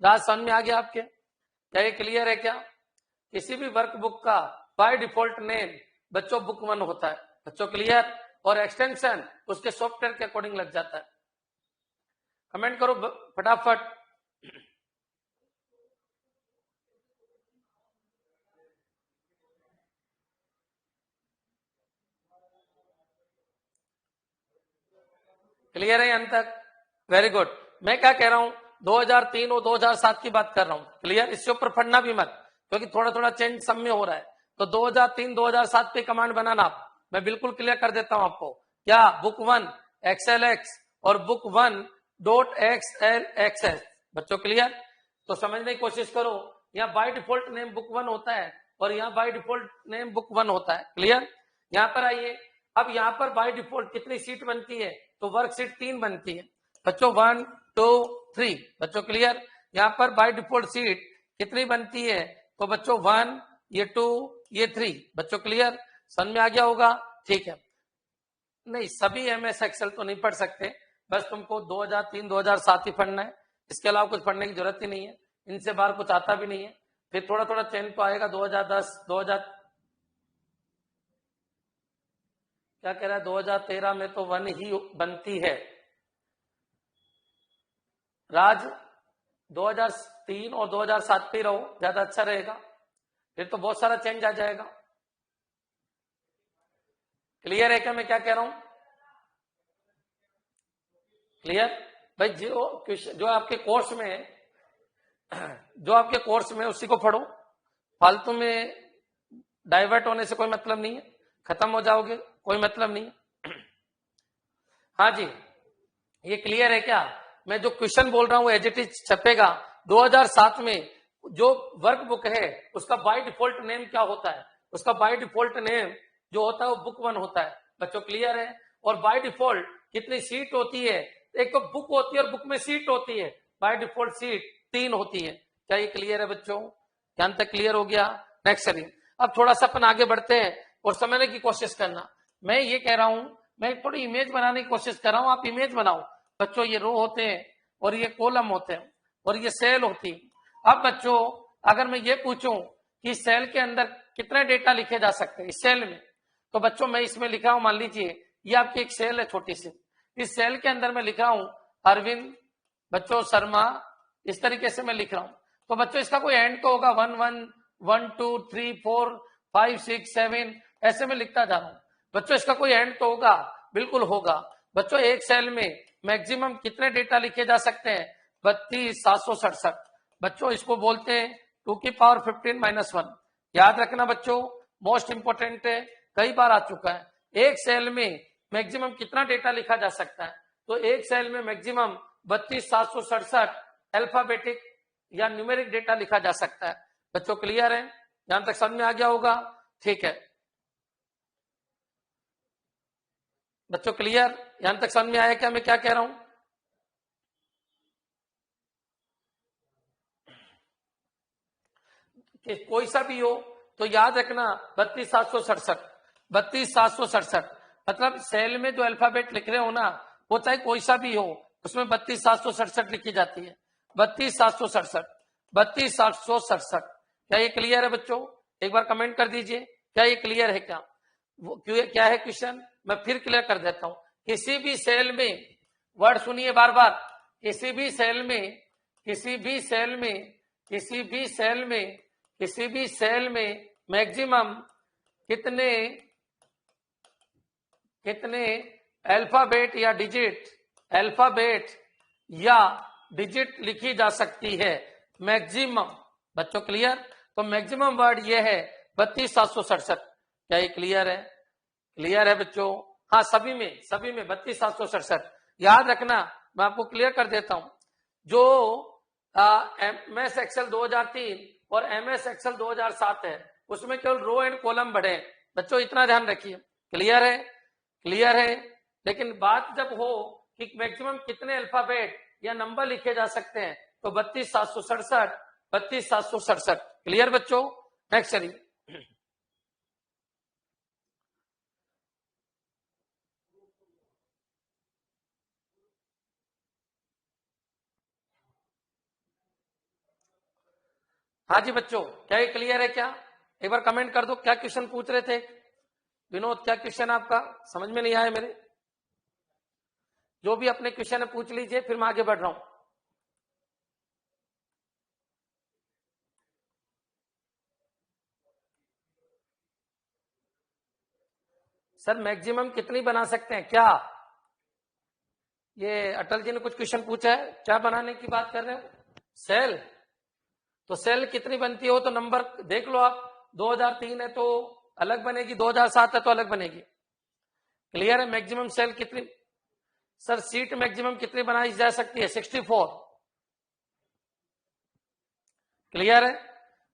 राज समझ में आ गया आपके? क्या ये क्लियर है क्या? किसी भी वर्कबुक का बाय डिफॉल्ट नेम बच्चों बुक 1 होता है। बच्चों क्लियर? और एक्सटेंशन उसके सॉफ्टवेयर के अकॉर्डिंग लग जाता है। कमेंट करो फटाफट। क्लियर है यहां तक? Very good. मैं क्या कह रहा हूं, 2003 और 2007 की बात कर रहा हूं। क्लियर? इससे ऊपर पढ़ना भी मत, क्योंकि थोड़ा थोड़ा चेंज सब में हो रहा है। तो 2003 2007 पे कमांड बनाना आप, मैं बिल्कुल क्लियर कर देता हूं आपको। क्या बुक 1 XLX और बुक 1 .XLXS। बच्चों क्लियर? तो समझने की कोशिश करो, यहाँ बाय डिफॉल्ट नेम बुक 1 होता है और यहाँ बाय डिफॉल्ट नेम बुक 1 होता है। क्लियर? यहाँ पर आइए, अब यहाँ पर बाय डिफॉल्ट कितनी सीट बनती है, तो वर्कशीट 3 बनती है बच्चों, 1 2 3। बच्चों क्लियर? यहाँ पर बाय डिफॉल्ट सीट कितनी बनती है, तो बच्चों 1, ये 2, ये 3। बच्चों क्लियर? समझ में आ गया होगा? ठीक है। नहीं, सभी MS एक्सेल तो नहीं पढ़ सकते, बस तुमको 2003 2007 ही पढ़ना है, इसके अलावा कुछ पढ़ने की जरूरत ही नहीं है। इनसे बाहर कुछ आता भी नहीं है। फिर थोड़ा थोड़ा चेंज तो आएगा 2010 2000, क्या कह रहा है, 2013 में तो 1 ही बनती है। राज 2003 और 2007 पे रहो, ज्यादा अच्छा रहेगा, फिर तो बहुत सारा चेंज आ जाएगा। क्लियर है क्या मैं क्या कह रहा हूं? क्लियर? भाई जो आपके कोर्स में जो आपके कोर्स में उसी को पढ़ो, फालतू में डाइवर्ट होने से कोई मतलब नहीं है, खत्म हो जाओगे, कोई मतलब नहीं है। हाँ जी, ये क्लियर है क्या? मैं जो क्वेश्चन बोल रहा हूं एज इट इज छपेगा। 2007 में जो वर्कबुक है उसका बाय डिफॉल्ट नेम क्या होता है, उसका बाय डिफॉल्ट नेम जो होता है वो बुक 1 होता है। बच्चों क्लियर है? और बाय डिफॉल्ट कितनी सीट होती है, एक तो बुक होती है और बुक में सीट होती है, बाय डिफॉल्ट सीट 3 होती है। क्या ये क्लियर है बच्चों? ध्यान तक क्लियर हो गया? नेक्स्ट चलिए, अब थोड़ा सा अपन आगे बढ़ते हैं और समझने की कोशिश करना। मैं ये कह रहा हूं, मैं थोड़ी इमेज बनाने की कोशिश कर रहा हूं, आप इमेज बनाओ। बच्चों ये रो होते हैं और ये कॉलम होते हैं और ये सेल होती है। अब बच्चों अगर मैं ये पूछूं कि सेल के अंदर कितने डेटा लिखे जा सकते हैं इस सेल में, तो बच्चों मैं इसमें लिखा हूं, मान लीजिए ये आपकी एक सेल है छोटी सी, इस सेल के अंदर मैं लिखा हूं अरविंद बच्चों शर्मा, इस तरीके से मैं लिख रहा हूं। तो बच्चों इसका कोई एंड तो होगा, 1 1 1 2 3 4 5 6 7, ऐसे में लिखता जा रहा हूं। बच्चों इसका कोई एंड तो होगा, बिल्कुल होगा। बच्चों एक सेल में मैक्सिमम कितने डेटा लिखे जा सकते हैं, 32,767। बच्चों इसको बोलते हैं 2 की पावर 15 -1। याद रखना बच्चों, मोस्ट इंपोर्टेंट है, कई बार आ चुका है। एक सेल में मैक्सिमम कितना डेटा लिखा जा सकता है, तो एक सेल में मैक्सिमम 32,767 अल्फाबेटिक या न्यूमेरिक डेटा लिखा जा सकता है। बच्चों क्लियर है? यहां तक समझ में आ गया होगा? ठीक है बच्चों, क्लियर? यहां तक समझ में आया क्या मैं क्या कह रहा हूं? कि कोई सा भी हो तो याद रखना 32,767, 32,767 मतलब सेल में जो अल्फाबेट लिख रहे हो ना, वो चाहे कोई सा भी हो, उसमें 32,767 लिखी जाती है। 32,767, 32,767। क्या ये क्लियर है बच्चों? एक बार कमेंट कर दीजिए, क्या ये क्लियर है? क्या वो क्या है क्वेश्चन, मैं फिर क्लियर कर देता हूं। किसी भी सेल में, वर्ड सुनिए बार बार, किसी भी सेल में, किसी भी सेल में, किसी भी सेल में, किसी भी सेल में मैक्सिमम कितने कितने अल्फाबेट या डिजिट, अल्फाबेट या डिजिट लिखी जा सकती है। मैक्सिमम, बच्चों क्लियर? तो मैक्सिमम वर्ड ये है 32,767। क्या ये क्लियर है? क्लियर है बच्चों? हाँ, सभी में 32,767। याद रखना, मैं आपको क्लियर कर देता हूं। जो MS एक्सेल 2003 और MS एक्सेल 2007 है, उसमें केवल रो एंड कॉलम बढ़े। बच्चों इतना ध्यान रखिए। क्लियर है? क्लियर है? लेकिन बात जब हो कि मैक्सिमम कितने अल्फाबेट या नंबर लिखे जा सकते हैं, तो 32,767, 32,767। क्लियर बच्चों? नेक्स्ट चलिए। हाँ जी बच्चों, क्या ये क्लियर है? क्या एक बार कमेंट कर दो, क्या क्वेश्चन पूछ रहे थे? विनोद, क्या क्वेश्चन आपका समझ में नहीं आया मेरे? जो भी अपने क्वेश्चन है पूछ लीजिए, फिर मैं आगे बढ़ रहा हूं। सर मैक्सिमम कितनी बना सकते हैं क्या? ये अटल जी ने कुछ क्वेश्चन पूछा है, क्या बनाने की बात कर रहे हो? सेल? तो सेल कितनी बनती हो तो नंबर देख लो आप। 2003 है तो अलग बनेगी, 2007 है तो अलग बनेगी। क्लियर है? मैक्सिमम सेल कितनी? सर सीट मैक्सिमम कितनी बनाई जा सकती है? 64। क्लियर है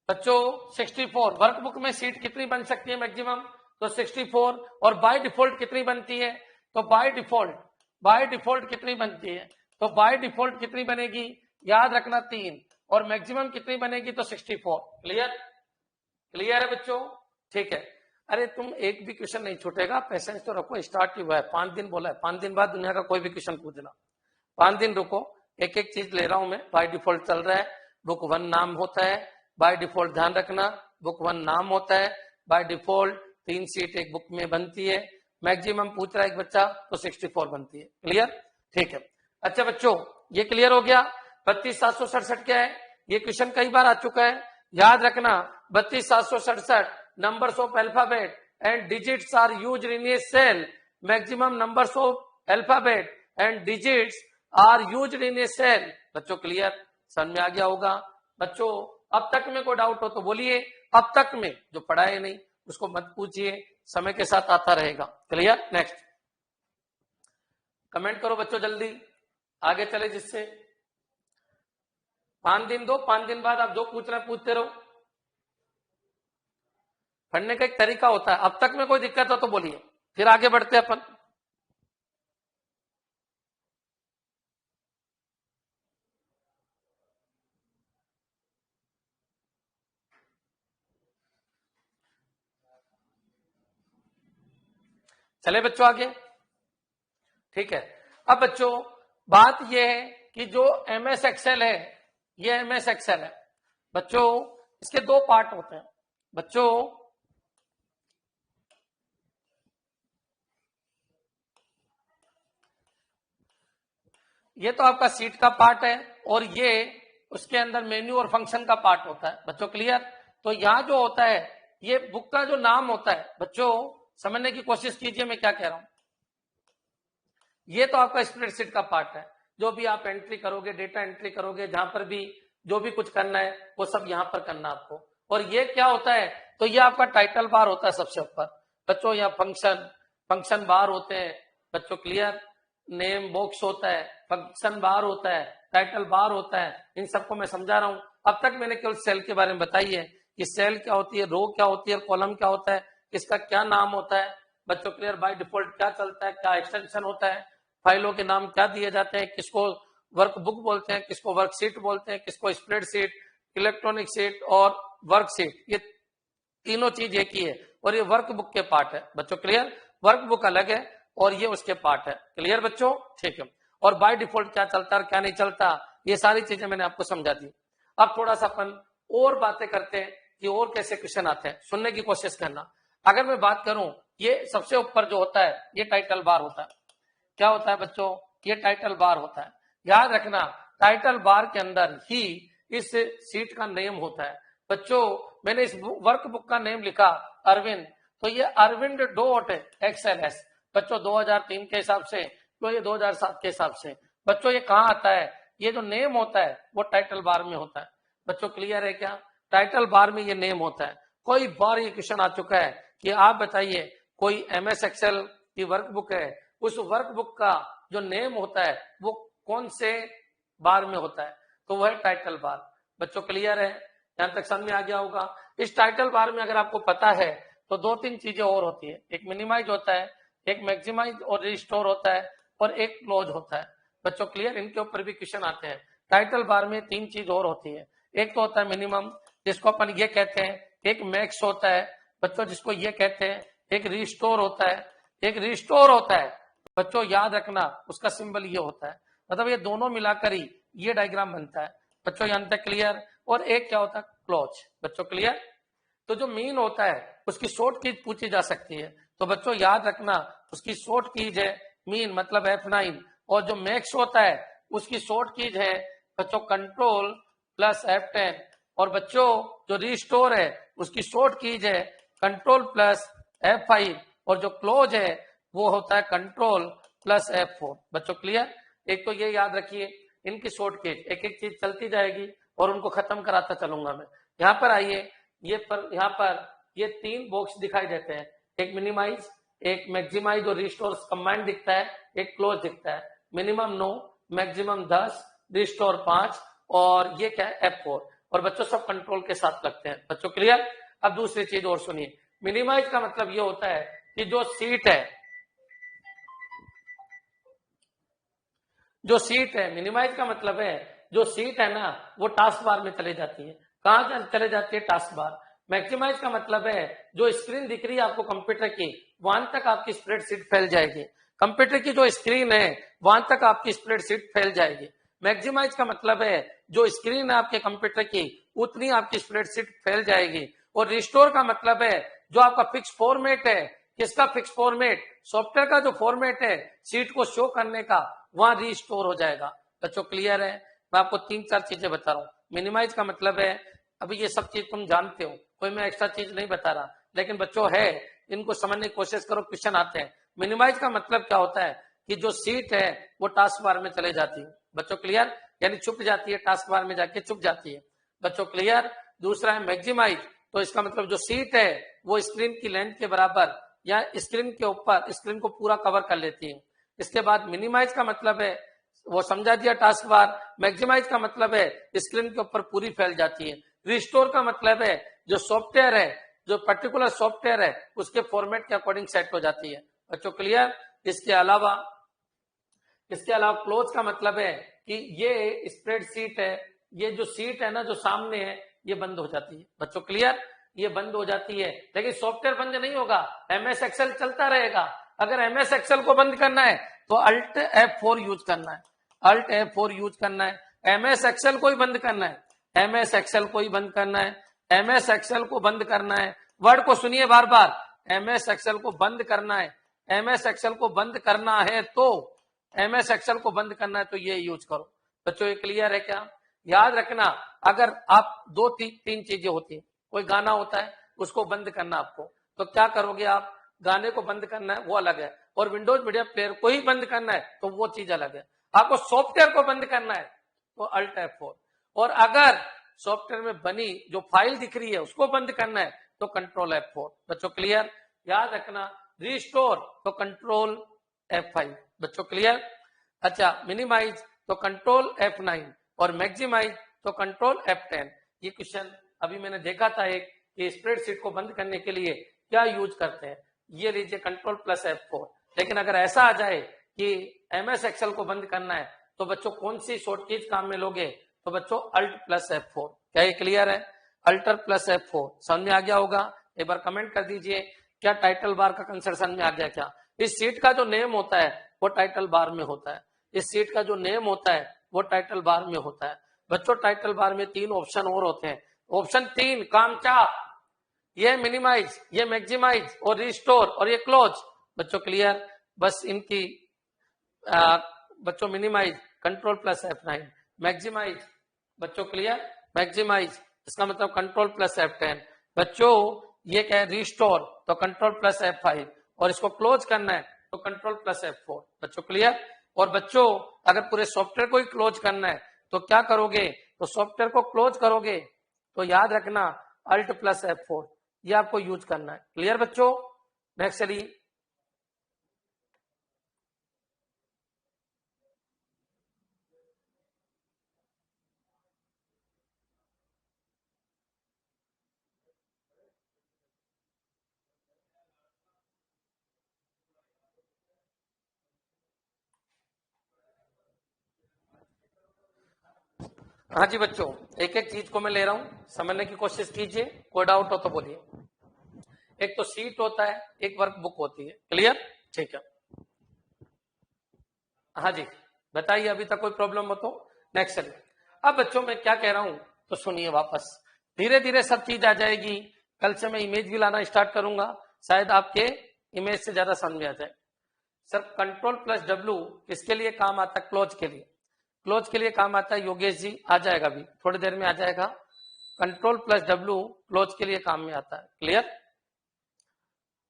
बच्चों? 64। वर्कबुक में सीट कितनी बन सकती है मैक्सिमम? तो 64। और बाय डिफॉल्ट कितनी बनती है? तो बाय डिफॉल्ट कितनी बनती है? तो बाय डिफॉल्ट कितनी बनेगी? याद रखना 3। और मैक्सिमम कितनी बनेगी? तो 64। क्लियर? क्लियर है बच्चों? ठीक है। अरे तुम एक भी क्वेश्चन नहीं छूटेगा, पेशेंस तो रखो, स्टार्ट ही हुआ है, 5 दिन बोला है, 5 दिन बाद दुनिया का कोई भी क्वेश्चन पूछना। 5 दिन रुको, एक एक चीज ले रहा हूं मैं। बाय डिफॉल्ट चल रहा है, बुक 1 नाम होता है बाय डिफॉल्ट, ध्यान रखना, बुक 1 नाम होता है बाय डिफॉल्ट। 3 सीट एक बुक में बनती है। मैक्सिमम पूछ रहा है एक बच्चा, तो 64 बनती है। क्लियर? ठीक है। अच्छा बच्चों, ये क्लियर हो गया। 32,767 क्या है? ये क्वेश्चन कई बार आ चुका है, याद रखना। 32,767 numbers of alphabet and digits are used in a cell. Maximum numbers of alphabet and digits are used in a cell. बच्चों क्लियर? समझ में आ गया होगा बच्चों? अब तक में कोई डाउट हो तो बोलिए। अब तक में जो पढ़ा है नहीं उसको मत पूछिए, समय के साथ आता रहेगा। क्लियर? नेक्स्ट कमेंट करो बच्चों जल्दी, आगे चले जिससे। 5 दिन दो, 5 दिन बाद आप जो पूछ रहे हैं पूछते रहो। पढ़ने का एक तरीका होता है। अब तक में कोई दिक्कत हो तो बोलिए, फिर आगे बढ़ते अपन। चले बच्चों आगे। ठीक है। अब बच्चों बात यह है कि जो MS एक्सेल है, ये MS एक्सेल है बच्चों, इसके 2 पार्ट होते हैं बच्चों। ये तो आपका सीट का पार्ट है, और ये उसके अंदर मेन्यू और फंक्शन का पार्ट होता है बच्चों। क्लियर? तो यहां जो होता है, ये बुक का जो नाम होता है बच्चों, समझने की कोशिश कीजिए मैं क्या कह रहा हूं। ये तो आपका स्प्रेडशीट का पार्ट है, जो भी आप एंट्री करोगे, डेटा एंट्री करोगे, जहां पर भी जो भी कुछ करना है वो सब यहां पर करना आपको। और ये क्या होता है? तो ये आपका टाइटल बार होता है सबसे ऊपर बच्चों, या फंक्शन बार होते हैं बच्चों। क्लियर? नेम बॉक्स होता है, फंक्शन बार होता है, टाइटल बार होता है, इन सबको मैं समझा रहा हूं। अब तक मैंने केवल सेल के बारे में बताई है कि सेल क्या होती है, रो क्या होती है, कॉलम क्या होता है, किसका क्या नाम होता है बच्चों। क्लियर? बाय डिफॉल्ट क्या चलता है, क्या एक्सटेंशन होता है, फाइलों के नाम क्या दिए जाते हैं, किसको वर्कबुक बोलते हैं, किसको वर्कशीट बोलते हैं, किसको स्प्रेडशीट, इलेक्ट्रॉनिक शीट और वर्कशीट, ये तीनों चीज एक ही है। और ये वर्कबुक के पार्ट है बच्चों। क्लियर? वर्कबुक अलग है और ये उसके पार्ट है। क्लियर बच्चों? ठीक है। और बाय डिफॉल्ट क्या चलता है और क्या नहीं चलता, ये सारी चीजें मैंने आपको समझा दी। अब थोड़ा सा अपन और बातें करते हैं कि और कैसे क्वेश्चन आते हैं, सुनने की कोशिश करना। अगर मैं बात करूं, ये सबसे ऊपर जो होता है ये टाइटल बार होता है। क्या होता है बच्चों? ये टाइटल बार होता है। याद रखना, टाइटल बार के अंदर ही इस सीट का नेम होता है बच्चों। मैंने इस वर्कबुक का नेम लिखा अरविंद, तो ये अरविंद डॉट XLS बच्चों 2003 के हिसाब से, तो ये 2007 के हिसाब से बच्चों। ये कहां आता है? ये जो नेम होता है वो टाइटल बार में होता है। बच्चों क्लियर है क्या? टाइटल बार में ये नेम होता है। कोई बार ये क्वेश्चन आ चुका है कि आप बताइए कोई एमएस एक्सेल की वर्कबुक है, उस वर्कबुक का जो नेम होता है वो कौन से बार में होता है? तो वह है टाइटल बार। बच्चों क्लियर है? यहां तक समझ में आ गया होगा। इस टाइटल बार में अगर आपको पता है तो दो तीन चीजें और होती है, एक मिनिमाइज होता है, एक मैक्सिमाइज और रिस्टोर होता है, और एक क्लोज होता है। बच्चों क्लियर? इनके ऊपर भी क्वेश्चन आते हैं। टाइटल बार में तीन चीज और होती है, एक तो होता है मिनिमम जिसको अपन ये कहते हैं, एक मैक्स होता है बच्चों जिसको ये कहते हैं, एक रिस्टोर होता है, एक रिस्टोर होता है। बच्चों याद रखना उसका सिंबल ये होता है, मतलब ये दोनों मिलाकर ही ये डायग्राम बनता है। बच्चों यहां तक क्लियर? और एक क्या होता है? क्लोज। बच्चों क्लियर? तो जो मीन होता है उसकी शॉर्ट कीज पूछी जा सकती है, तो बच्चों याद रखना उसकी शॉर्ट कीज है मीन मतलब F9, और जो मैक्स होता है उसकी शॉर्ट कीज है बच्चों कंट्रोल प्लस F10, और बच्चों जो रिस्टोर है उसकी शॉर्ट कीज है कंट्रोल प्लस F5, और जो क्लोज है वो होता है कंट्रोल प्लस F4। बच्चों क्लियर? एक तो ये याद रखिए इनकी शॉर्ट कीज, एक एक चीज चलती जाएगी और उनको खत्म कराता चलूंगा मैं। यहाँ पर आइए, यहाँ पर ये तीन बॉक्स दिखाई देते हैं, एक मिनिमाइज, एक मैक्सिमाइज और रिस्टोर कंबाइंड दिखता है, एक क्लोज दिखता है। मिनिमम 9, मैक्सिमम 10, रिस्टोर 5, और ये क्या है? F4। और बच्चों सब कंट्रोल के साथ लगते हैं। बच्चों क्लियर? अब दूसरी चीज और सुनिए, मिनिमाइज का मतलब ये होता है कि जो सीट है, जो सीट है, मिनिमाइज का मतलब है जो सीट है ना वो टास्क बार में चले जाती है। कहां चले जाती है? Task bar. मैक्सिमाइज का मतलब है जो स्क्रीन दिख रही है आपको कंप्यूटर की, वहां तक आपकी स्प्रेडशीट फैल जाएगी। कंप्यूटर की जो स्क्रीन है वहां तक आपकी स्प्रेडशीट फैल जाएगी। मैक्सिमाइज का मतलब है जो स्क्रीन है आपके कंप्यूटर की उतनी आपकी स्प्रेडशीट फैल जाएगी। और रिस्टोर का मतलब है जो आपका फिक्स फॉर्मेट है, किसका फिक्स फॉर्मेट? सॉफ्टवेयर का जो फॉर्मेट है सीट को शो करने का, वहां रिस्टोर हो जाएगा। बच्चों क्लियर है? मैं आपको तीन चार चीजें बता रहा हूँ। मिनिमाइज का मतलब है, अभी ये सब चीज तुम जानते हो, कोई मैं एक्स्ट्रा चीज नहीं बता रहा, लेकिन बच्चों है इनको समझने की कोशिश करो, क्वेश्चन आते हैं। मिनिमाइज का मतलब क्या होता है कि जो सीट है वो टास्क बार में चले जाती है। बच्चों क्लियर? यानी छुप जाती है, टास्क बार में जाके छुप जाती है। बच्चों क्लियर? दूसरा है मैक्सिमाइज, तो इसका मतलब जो सीट है वो स्क्रीन की लेंथ के बराबर या स्क्रीन के ऊपर स्क्रीन को पूरा कवर कर लेती है। इसके बाद मिनिमाइज का मतलब है वो समझा दिया टास्क बार। मैक्सिमाइज का मतलब है स्क्रीन के ऊपर पूरी फैल जाती है। रिस्टोर का मतलब है जो सॉफ्टवेयर है, जो पर्टिकुलर सॉफ्टवेयर है उसके फॉर्मेट के अकॉर्डिंग सेट हो जाती है। बच्चों क्लियर? इसके अलावा क्लोज का मतलब है कि ये स्प्रेडशीट है, ये जो सीट है ना जो सामने है ये बंद हो जाती है। बच्चों क्लियर? ये बंद हो जाती है, लेकिन सॉफ्टवेयर बंद नहीं होगा, एमएस एक्सेल चलता रहेगा। अगर एमएस एक्सेल को बंद करना है तो अल्ट F4 यूज करना है, अल्ट F4 यूज करना है। एमएस एक्सेल को ही बंद करना है, एमएस एक्सेल को ही बंद करना है, एमएस एक्सेल को बंद करना है। वर्ड को सुनिए बार बार, एमएस एक्सेल को बंद करना है, एमएस एक्सेल को बंद करना है, तो एमएस एक्सेल को बंद करना है तो ये यूज करो। बच्चों ये क्लियर है क्या? याद रखना, अगर आप दो तीन चीजें होती है, कोई गाना होता है उसको बंद करना आपको, तो क्या करोगे आप? गाने को बंद करना है वो अलग है, और विंडोज मीडिया प्लेयर को ही बंद करना है तो वो चीज अलग है। आपको सॉफ्टवेयर को बंद करना है तो अल्ट F4, और अगर सॉफ्टवेयर में बनी जो फाइल दिख रही है उसको बंद करना है तो कंट्रोल F4। बच्चों क्लियर? याद रखना, रिस्टोर तो कंट्रोल F5। बच्चों क्लियर? अच्छा, मिनिमाइज तो कंट्रोल F9, और मैक्सिमाइज तो कंट्रोल F10। ये क्वेश्चन अभी मैंने देखा था एक, कि स्प्रेडशीट को बंद करने के लिए क्या यूज करते हैं, ये लीजिए कंट्रोल प्लस F4। लेकिन अगर ऐसा आ जाए कि एमएस एक्सेल को बंद करना है तो बच्चों कौन सी शॉर्ट कीज काम में लोगे? तो बच्चों अल्ट प्लस F4। क्या ये क्लियर है? अल्टर प्लस F4 समझ में आ गया होगा? एक बार कमेंट कर दीजिए, क्या टाइटल बार का कंसेप्ट समझ में आ गया क्या? इस सीट का जो नेम होता है वो टाइटल बार में होता है, इस सीट का जो नेम होता है वो टाइटल बार में होता है। बच्चों टाइटल बार में तीन ऑप्शन और होते हैं, ऑप्शन 3 काम चार, ये मिनिमाइज, ये मैक्सिमाइज और रिस्टोर और ये क्लोज। बच्चों क्लियर? बस इनकी बच्चों minimise control plus F9, maximise बच्चों क्लियर, मैक्सिमाइज इसका मतलब कंट्रोल प्लस F10। बच्चों ये क्या है? रिस्टोर तो कंट्रोल प्लस F5, और इसको क्लोज करना है तो कंट्रोल प्लस F4। बच्चों क्लियर? और बच्चों अगर पूरे सॉफ्टवेयर को ही क्लोज करना है तो क्या करोगे, तो सॉफ्टवेयर को क्लोज करोगे तो याद रखना Alt + F4 ये आपको यूज करना है। क्लियर बच्चों? नेक्स्ट चलिए। हाँ जी बच्चों, एक एक चीज को मैं ले रहा हूं, समझने की कोशिश कीजिए, कोई डाउट हो तो बोलिए। एक तो सीट होता है, एक वर्कबुक होती है। क्लियर? ठीक है। हाँ जी बताइए, अभी तक कोई प्रॉब्लम हो तो। नेक्स्ट चलिए। अब बच्चों मैं क्या कह रहा हूं तो सुनिए वापस, धीरे धीरे सब चीज आ जाएगी। कल से मैं इमेज भी लाना स्टार्ट करूंगा, शायद आपके इमेज से ज्यादा समझ में आ जाए। सर Ctrl+W किसके लिए काम आता है? क्लोज के लिए। क्लोज के लिए काम आता है योगेश जी, आ जाएगा अभी थोड़ी देर में आ जाएगा। Ctrl+W क्लोज के लिए काम में आता है। क्लियर?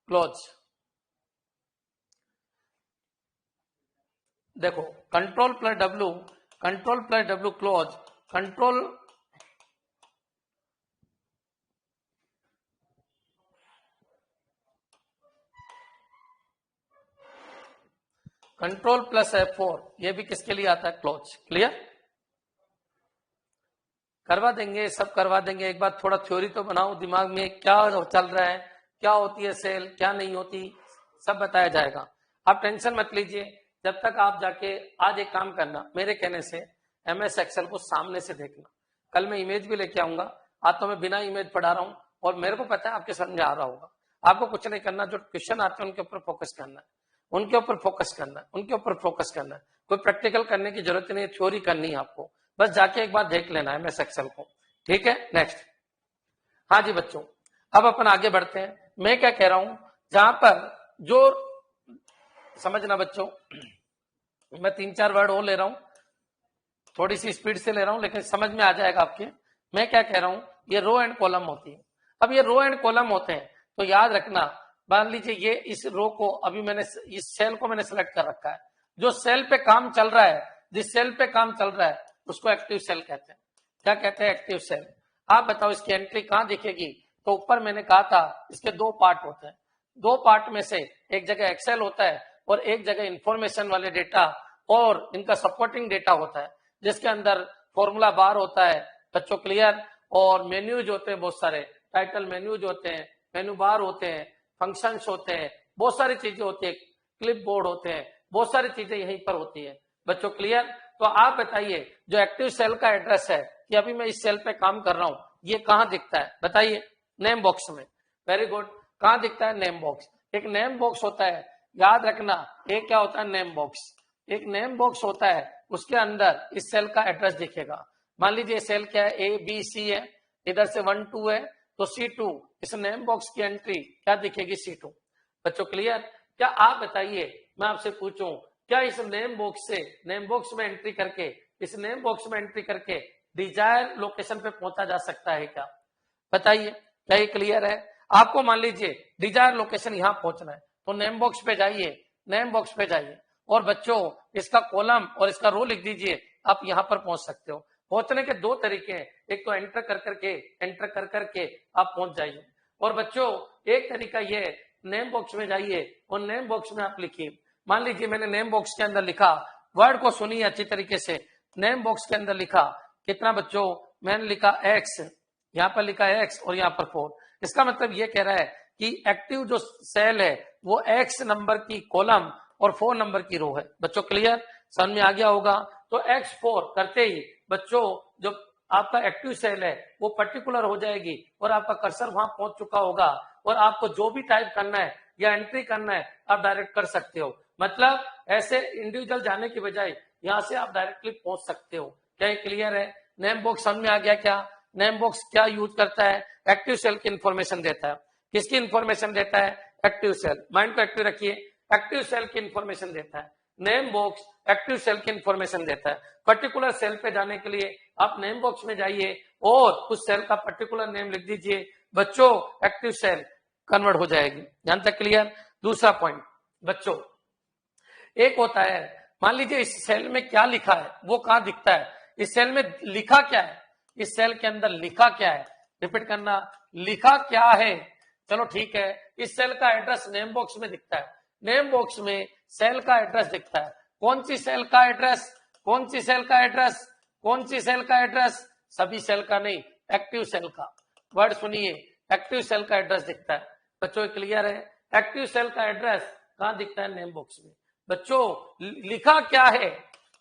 क्लोज देखो, Ctrl+W क्लोज, कंट्रोल Ctrl+F4 ये भी किसके लिए आता है? क्लोज। क्लियर? करवा देंगे, सब करवा देंगे। एक बार थोड़ा थ्योरी तो बनाओ दिमाग में, क्या चल रहा है, क्या होती है सेल, क्या नहीं होती, सब बताया जाएगा। आप टेंशन मत लीजिए। जब तक आप जाके आज एक काम करना, मेरे कहने से MS एक्सेल को सामने से देखना। कल मैं इमेज भी लेके आऊंगा, आज तो मैं बिना इमेज पढ़ा रहा हूं और मेरे को पता है आपके समझ आ रहा होगा। आपको कुछ नहीं करना, जो क्वेश्चन आते हैं उनके ऊपर फोकस करना है, उनके ऊपर फोकस करना है, उनके ऊपर फोकस करना है। कोई प्रैक्टिकल करने की जरूरत नहीं है, थ्योरी करनी है आपको, बस जाके एक बार देख लेना है MS एक्सेल को। ठीक है? नेक्स्ट। हाँ जी बच्चों, अब अपन आगे बढ़ते हैं। मैं क्या कह रहा हूं, जहां पर जो समझना बच्चों, मैं 3-4 वर्ड और ले रहा हूं, थोड़ी सी स्पीड से ले रहा हूं लेकिन समझ में आ जाएगा आपके। मैं क्या कह रहा हूं, ये रो एंड कॉलम होती है। अब ये रो एंड कॉलम होते हैं तो याद रखना, मान लीजिए ये इस रो को अभी मैंने इस सेल को मैंने सेलेक्ट कर रखा है, जो सेल पे काम चल रहा है, जिस सेल पे काम चल रहा है उसको एक्टिव सेल कहते हैं। क्या कहते हैं? Active cell. आप बताओ इसकी एंट्री कहां दिखेगी? तो ऊपर मैंने कहा था इसके दो पार्ट होते हैं, दो पार्ट में से एक जगह एक्सेल होता है और एक जगह इंफॉर्मेशन वाले डेटा और इनका सपोर्टिंग डेटा होता है, जिसके अंदर फॉर्मूला बार होता है बच्चों। क्लियर? और मेन्यूज होते हैं बहुत सारे, टाइटल मेन्यूज होते हैं, मेन्यू बार होते हैं, फंक्शंस होते हैं, बहुत सारी चीजें होती है, क्लिप बोर्ड होते हैं, बहुत सारी चीजें यहीं पर होती है बच्चों। क्लियर? तो आप बताइए जो एक्टिव सेल का एड्रेस है कि अभी मैं इस सेल पे काम कर रहा हूं, ये कहां दिखता है? बताइए। नेम बॉक्स में। Very good. कहां दिखता है? Name box. एक नेम बॉक्स होता है, याद रखना, एक क्या होता है? Name box. एक नेम बॉक्स होता है, उसके अंदर इस सेल का एड्रेस दिखेगा। मान लीजिए सेल क्या है? ABC है, इधर से 1 2 है तो C2, इस नेम बॉक्स की एंट्री क्या दिखेगी? C2। बच्चों क्लियर? क्या आप बताइए, मैं आपसे पूछूं, क्या इस नेम बॉक्स से, नेम बॉक्स में एंट्री करके, इस नेम बॉक्स में एंट्री करके डिजायर लोकेशन पे पहुंचा जा सकता है क्या? बताइए, क्या ये क्लियर है? आपको मान लीजिए डिजायर लोकेशन यहां पहुंचना है तो नेम बॉक्स पे जाइए, नेम बॉक्स पे जाइए और बच्चों इसका कॉलम और इसका रो लिख दीजिए, आप यहां पर पहुंच सकते हो। पहुंचने के दो तरीके हैं, एक तो एंटर कर करके आप पहुंच जाइए, और बच्चों एक तरीका ये है, नेम बॉक्स में जाइए और नेम बॉक्स में आप लिखिए। मान लीजिए मैंने नेम बॉक्स के अंदर लिखा, वर्ड को सुनिए अच्छी तरीके से, नेम बॉक्स के अंदर लिखा कितना बच्चों? मैंने लिखा X, यहां पर लिखा है X और यहां पर 4। इसका मतलब ये कह रहा है कि एक्टिव जो सेल है वो X नंबर की कॉलम और 4 नंबर की रो है। बच्चों क्लियर? समझ में आ गया होगा? तो X4 करते ही बच्चों जो आपका एक्टिव सेल है वो पर्टिकुलर हो जाएगी और आपका कर्सर वहां पहुंच चुका होगा, और आपको जो भी टाइप करना है या एंट्री करना है आप डायरेक्ट कर सकते हो। मतलब ऐसे इंडिविजुअल जाने की बजाय यहां से आप डायरेक्टली पहुंच सकते हो। क्या ये क्लियर है? नेम बॉक्स समझ में आ गया? क्या नेम बॉक्स क्या यूज करता है? एक्टिव सेल की इंफॉर्मेशन देता है। किसकी इंफॉर्मेशन देता है? Active cell. माइंड को एक्टिव रखिए, एक्टिव सेल की इंफॉर्मेशन देता है नेम बॉक्स, एक्टिव सेल की इंफॉर्मेशन देता है। पर्टिकुलर सेल पे जाने के लिए आप नेम बॉक्स में जाइए और उस सेल का पर्टिकुलर नेम लिख दीजिए, बच्चों एक्टिव सेल कन्वर्ट हो जाएगी। यहां तक क्लियर? दूसरा पॉइंट बच्चों, एक होता है मान लीजिए इस सेल में क्या लिखा है वो कहां दिखता है, इस सेल में लिखा क्या है, इस सेल के अंदर लिखा क्या है, रिपीट करना, लिखा क्या है। चलो ठीक है, इस सेल का एड्रेस नेम बॉक्स में दिखता है, नेम बॉक्स में सेल का एड्रेस दिखता है। कौन सी सेल का एड्रेस, कौन सी सेल का एड्रेस, कौन सी सेल का एड्रेस, सभी सेल का नहीं, एक्टिव सेल का। वर्ड सुनिए, एक्टिव सेल का एड्रेस दिखता है। बच्चों क्लियर है, एक्टिव सेल का एड्रेस कहां दिखता है, नेम बॉक्स में। बच्चों लिखा क्या है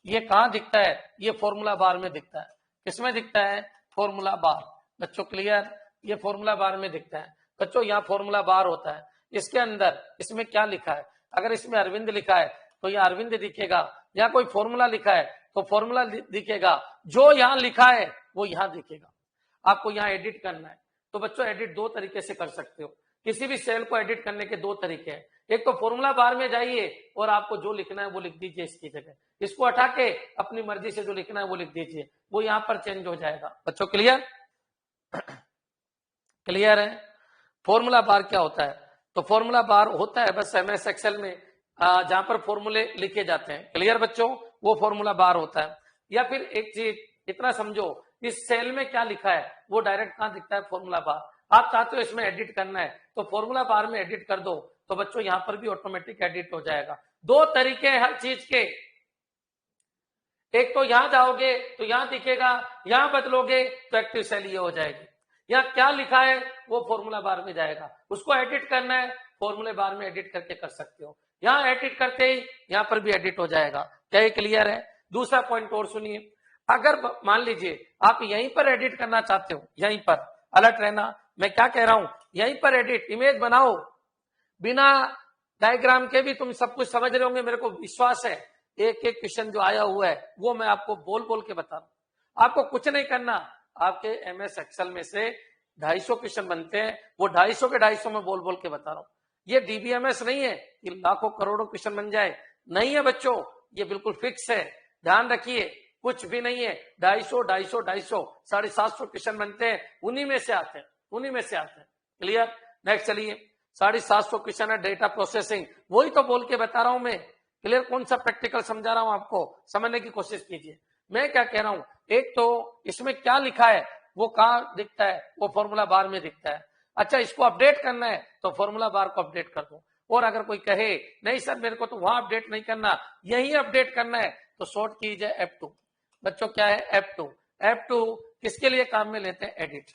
ये कहां दिखता है, ये फॉर्मूला बार में दिखता है। किसमें दिखता है, फॉर्मूला बार। बच्चों क्लियर, ये फॉर्मूला बार में दिखता है। बच्चों यहाँ फॉर्मूला बार होता है, इसके अंदर इसमें क्या लिखा है, अगर इसमें अरविंद लिखा है तो यहाँ अरविंद दिखेगा, यहाँ कोई फॉर्मूला लिखा है तो फॉर्मूला दिखेगा, जो यहाँ लिखा है वो यहाँ दिखेगा। आपको यहाँ एडिट करना है तो बच्चों एडिट दो तरीके से कर सकते हो, किसी भी सेल को एडिट करने के दो तरीके हैं। एक तो फॉर्मूला बार में जाइए और आपको जो लिखना है वो लिख दीजिए इसकी जगह, इसको हटा के अपनी मर्जी से जो लिखना है वो लिख दीजिए, वो यहाँ पर चेंज हो जाएगा। बच्चों क्लियर, क्लियर है। फॉर्मूला बार क्या होता है, तो फॉर्मूला बार होता है बस एमएस एक्सेल में जहां पर फॉर्मूले लिखे जाते हैं। क्लियर बच्चों, वो फॉर्मूला बार होता है। या फिर एक चीज इतना समझो, इस सेल में क्या लिखा है वो डायरेक्ट कहां दिखता है, फॉर्मूला बार। आप चाहते हो इसमें एडिट करना है तो फॉर्मूला बार में एडिट कर दो, तो बच्चों यहां पर भी ऑटोमेटिक एडिट हो जाएगा। दो तरीके हैं हर चीज के, एक तो यहां जाओगे तो यहां दिखेगा, यहां बदलोगे तो एक्टिव सेल ये हो जाएगी। यहाँ क्या लिखा है वो फॉर्मूला बार में जाएगा, उसको एडिट करना है फॉर्मूले बार में एडिट करके कर सकते हो। यहाँ एडिट करते ही यहाँ पर भी एडिट हो जाएगा। क्या ये क्लियर है। दूसरा पॉइंट और सुनिए, अगर मान लीजिए आप यहीं पर एडिट करना चाहते हो, यहीं पर अलर्ट रहना, मैं क्या कह रहा हूं, यहीं पर एडिट इमेज बनाओ, बिना डायग्राम के भी तुम सब कुछ समझ रहे होंगे, मेरे को विश्वास है। एक एक क्वेश्चन जो आया हुआ है वो मैं आपको बोल बोल के बता रहा हूं, आपको कुछ नहीं करना। आपके एमएस एक्सेल में से 250 क्वेश्चन बनते हैं, वो 250 के 250 में बोल बोल के बता रहा हूं। ये डीबीएमएस नहीं है कि लाखों करोड़ों क्वेश्चन बन जाए, नहीं है बच्चों, ये बिल्कुल फिक्स है, ध्यान रखिए, कुछ भी नहीं है। 250 250 250 750 क्वेश्चन बनते हैं, उन्हीं में से आते हैं, उन्हीं में से आते हैं। क्लियर, नेक्स्ट चलिए। 750 क्वेश्चन है डेटा प्रोसेसिंग, वही तो बोल के बता रहा हूं मैं। क्लियर, कौन सा प्रैक्टिकल समझा रहा हूं आपको, समझने की कोशिश कीजिए। मैं क्या कह रहा हूं, एक तो इसमें क्या लिखा है वो कहां दिखता है, वो फॉर्मूला बार में दिखता है। अच्छा, इसको अपडेट करना है तो फॉर्मूला बार को अपडेट कर दो। और अगर कोई कहे नहीं सर मेरे को तो वहां अपडेट नहीं करना, यही अपडेट करना है, तो शॉर्ट कीजिए F2। बच्चों क्या है F2, F2 किसके लिए काम में लेते हैं, एडिट।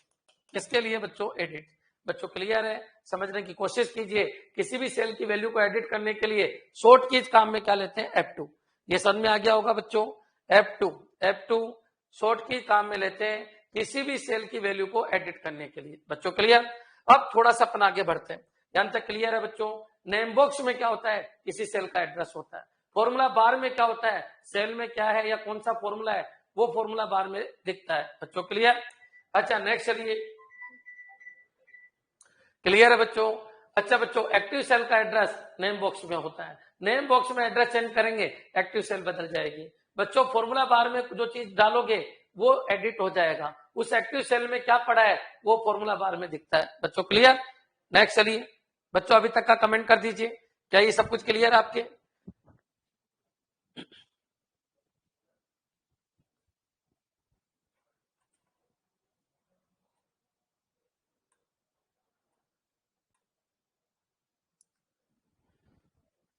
किसके लिए बच्चों, एडिट। बच्चों क्लियर है, समझने की कोशिश कीजिए। किसी भी सेल की वैल्यू को एडिट करने के लिए शॉर्ट कीज काम में क्या लेते हैं, F2। ये समझ में आ गया होगा बच्चों, F2 शॉर्ट की काम में लेते हैं किसी भी सेल की वैल्यू को एडिट करने के लिए। बच्चों क्लियर, अब थोड़ा सा अपन आगे बढ़ते हैं। यहां तक क्लियर है बच्चों। नेम बॉक्स में क्या होता है, किसी सेल का एड्रेस होता है। फॉर्मूला बार में क्या होता है, सेल में क्या है या कौन सा फॉर्मूला है वो फॉर्मूला बार में दिखता है। बच्चों क्लियर। अच्छा नेक्स्ट चलिए, क्लियर है बच्चों। अच्छा बच्चों, एक्टिव सेल का एड्रेस नेम बॉक्स में होता है, नेम बॉक्स में एड्रेस चेंज करेंगे एक्टिव सेल बदल जाएगी। बच्चों फॉर्मूला बार में जो चीज डालोगे वो एडिट हो जाएगा, उस एक्टिव सेल में क्या पड़ा है वो फॉर्मूला बार में दिखता है। बच्चों क्लियर, नेक्स्ट चलिए। बच्चों अभी तक का कमेंट कर दीजिए, क्या ये सब कुछ क्लियर है आपके।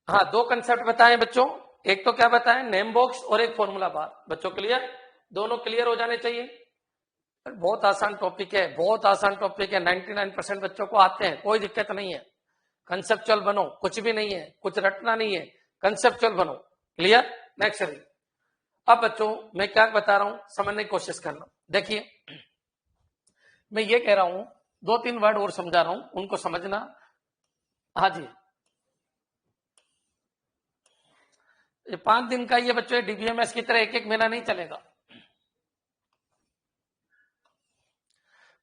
हाँ, दो कंसेप्ट बताएं बच्चों, एक तो क्या बताएं, नेम बॉक्स और एक फॉर्मूला बार। बच्चों क्लियर, दोनों क्लियर हो जाने चाहिए। बहुत आसान टॉपिक है, बहुत आसान टॉपिक है, 99% बच्चों को आते हैं, कोई दिक्कत नहीं है। कंसेप्चुअल बनो, कुछ भी नहीं है, कुछ रटना नहीं है, कंसेप्चुअल बनो। क्लियर, नेक्स्ट चलिए। अब बच्चों मैं क्या बता रहा हूं समझने की कोशिश करना। देखिए मैं ये कह रहा हूं, दो तीन वर्ड और समझा रहा हूं, उनको समझना। हाँ जी, ये 5 दिन का ये बच्चों डीबीएमएस की तरह एक एक महीना नहीं चलेगा।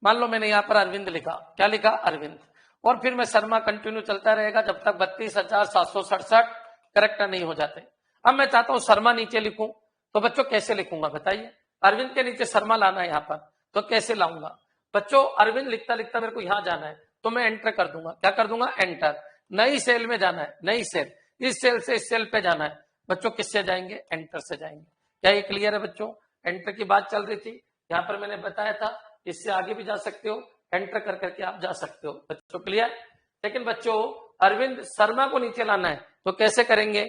मान लो मैंने यहां पर अरविंद लिखा, क्या लिखा, अरविंद, और फिर मैं शर्मा कंटिन्यू चलता रहेगा जब तक 32,767 करेक्ट नहीं हो जाते। अब मैं चाहता हूं शर्मा नीचे लिखूं, तो बच्चों कैसे लिखूंगा बताइए। अरविंद के नीचे शर्मा लाना है यहां पर, तो कैसे लाऊंगा बच्चों। अरविंद लिखता लिखता मेरे को यहां जाना है तो मैं एंटर कर दूंगा, क्या कर दूंगा, एंटर। नई सेल में जाना है, नई सेल, इस सेल से इस सेल पे जाना है, बच्चों किससे जाएंगे, एंटर से जाएंगे। क्या ये क्लियर है बच्चों? एंटर की बात चल रही थी, यहाँ पर मैंने बताया था इससे आगे भी जा सकते हो, एंटर कर करके आप जा सकते हो। बच्चों क्लियर? लेकिन बच्चों अरविंद शर्मा को नीचे लाना है तो कैसे करेंगे?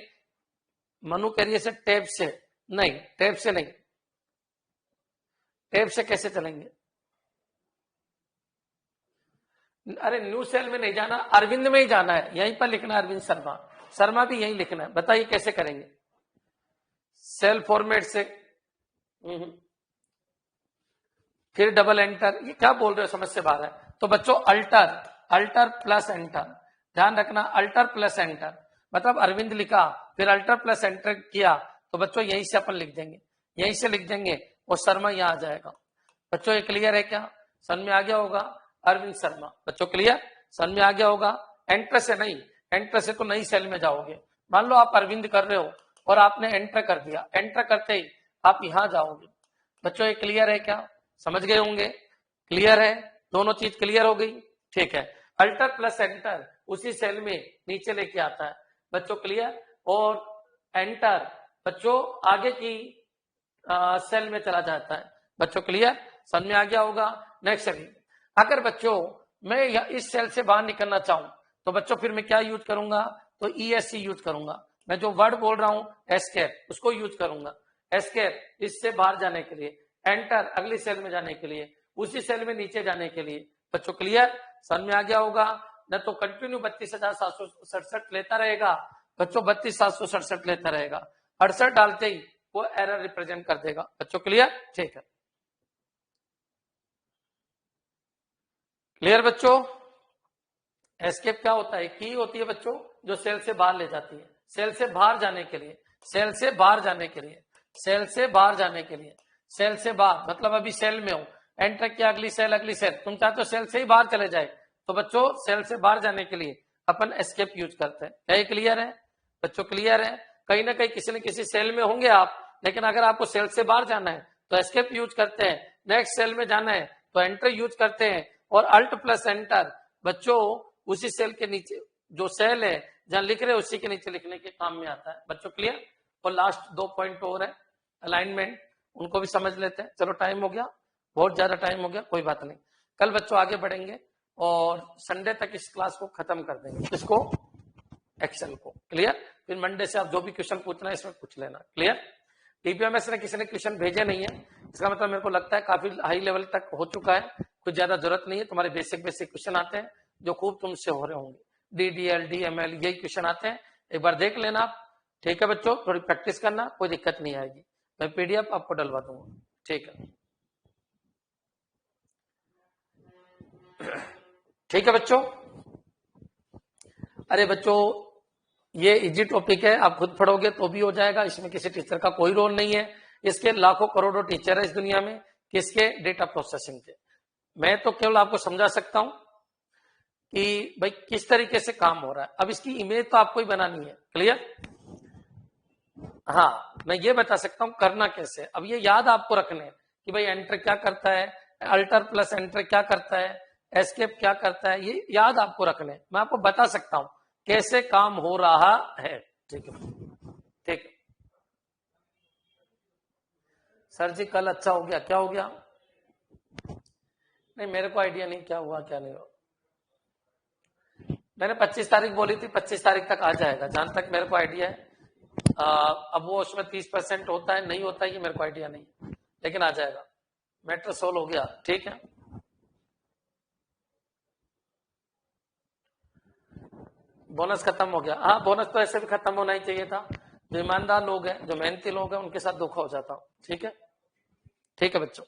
मनु कह रही है टैब से नहीं, टैब से नहीं, टैब से कैसे चलेंगे? अरे न्यू सेल में नहीं जाना, अरविंद में ही जाना है, यहीं पर लिखना है अरविंद शर्मा, शर्मा भी यहीं लिखना है। बताइए कैसे करेंगे? सेल फॉर्मेट से फिर डबल एंटर, ये क्या बोल रहे हो, समझ से बाहर है। तो बच्चों अल्टर, अल्टर प्लस एंटर, ध्यान रखना, अल्टर प्लस एंटर मतलब अरविंद लिखा फिर अल्टर प्लस एंटर किया तो बच्चों यहीं से अपन लिख देंगे, यहीं से लिख देंगे और शर्मा यहाँ आ जाएगा। बच्चों ये क्लियर है क्या? समझ में आ गया होगा? अरविंद शर्मा, बच्चों क्लियर? समझ में आ गया होगा? एंटर से नहीं, एंटर से तो नई सेल में जाओगे। मान लो आप अरविंद कर रहे हो और आपने एंटर कर दिया, एंटर करते ही आप यहां जाओगे। बच्चों ये क्लियर है क्या? समझ गए होंगे? क्लियर है? दोनों चीज क्लियर हो गई? ठीक है। अल्टर प्लस एंटर उसी सेल में नीचे लेके आता है। बच्चों क्लियर? और एंटर बच्चों आगे की सेल में चला जाता है। बच्चों क्लियर? समझ में आ गया होगा? नेक्स्ट सेल, अगर बच्चों मैं इस सेल से बाहर निकलना चाहूं तो बच्चों फिर मैं क्या यूज करूंगा? तो ESC यूज करूंगा। मैं जो वर्ड बोल रहा हूं एस्केप उसको यूज करूंगा। एस्केप इससे बाहर जाने के लिए, एंटर अगली सेल में जाने के लिए, उसी सेल में नीचे जाने के लिए। बच्चों क्लियर? समझ में आ गया होगा? न तो कंटिन्यू 32,767 लेता रहेगा बच्चों, 32,767 लेता रहेगा, 68 डालते ही वो एरर रिप्रेजेंट कर देगा। बच्चों क्लियर? ठीक है, क्लियर बच्चों? एस्केप क्या होता है? की होती है बच्चों जो सेल से बाहर ले जाती है, सेल से बाहर जाने के लिए, सेल से बाहर जाने के लिए, सेल से बाहर जाने के लिए, सेल से बाहर मतलब अभी सेल में हो, एंटर किया अगली सेल, अगली सेल, तुम चाहते हो सेल से ही बाहर चले जाए तो बच्चों सेल से बाहर जाने के लिए अपन एस्केप यूज करते हैं। क्या ये क्लियर है बच्चों? क्लियर है? कहीं ना कहीं किसी न किसी सेल में होंगे आप, लेकिन अगर आपको सेल से बाहर जाना है तो एस्केप यूज करते हैं, नेक्स्ट सेल में जाना है तो एंटर यूज करते हैं, और अल्ट प्लस एंटर बच्चों उसी सेल के नीचे जो सेल है जहां लिख रहे हैं उसी के नीचे लिखने के काम में आता है। बच्चों क्लियर? और लास्ट 2 पॉइंट और है अलाइनमेंट, उनको भी समझ लेते हैं। चलो टाइम हो गया, बहुत ज्यादा टाइम हो गया, कोई बात नहीं, कल बच्चों आगे बढ़ेंगे और संडे तक इस क्लास को खत्म कर देंगे, इसको एक्सेल को। क्लियर? फिर मंडे से आप जो भी क्वेश्चन पूछना है इसमें पूछ लेना। क्लियर? TPMS ने किसी ने क्वेश्चन भेजे नहीं है, इसका मतलब मेरे को लगता है काफी हाई लेवल तक हो चुका है, कुछ ज्यादा जरूरत नहीं है। तुम्हारे बेसिक क्वेश्चन आते हैं जो खूब तुमसे हो रहे होंगे, DDL DML यही क्वेश्चन आते हैं, एक बार देख लेना आप। ठीक है बच्चों, थोड़ी प्रैक्टिस करना, कोई दिक्कत नहीं आएगी, मैं PDF आपको डलवा दूंगा। ठीक है, ठीक है बच्चों। अरे बच्चों ये इजी टॉपिक है, आप खुद पढ़ोगे तो भी हो जाएगा, इसमें किसी टीचर का कोई रोल नहीं है। इसके लाखों करोड़ों टीचर है इस दुनिया में, किसके? डेटा प्रोसेसिंग के। मैं तो केवल आपको समझा सकता हूं कि भाई किस तरीके से काम हो रहा है। अब इसकी इमेज तो आपको ही बनानी है। क्लियर? हाँ, मैं ये बता सकता हूं करना कैसे। अब ये याद आपको रखने कि भाई एंटर क्या करता है, अल्टर प्लस एंटर क्या करता है, एस्केप क्या करता है, ये याद आपको रखने। मैं आपको बता सकता हूं कैसे काम हो रहा है। ठीक है, ठीक है सर जी, कल अच्छा हो गया? क्या हो गया? नहीं, मेरे को आइडिया नहीं क्या हुआ क्या नहीं हुआ। मैंने 25 तारीख बोली थी, 25 तारीख तक आ जाएगा, जहां तक मेरे को आइडिया है। अब वो उसमें 30% होता है नहीं होता है ये मेरे को आइडिया नहीं, लेकिन आ जाएगा। मैटर सोल्व हो गया। ठीक है, बोनस खत्म हो गया। हाँ, बोनस तो ऐसे भी खत्म होना ही चाहिए था। जो ईमानदार लोग हैं, जो मेहनती लोग हैं, उनके साथ धोखा हो जाता। ठीक है, ठीक है बच्चों।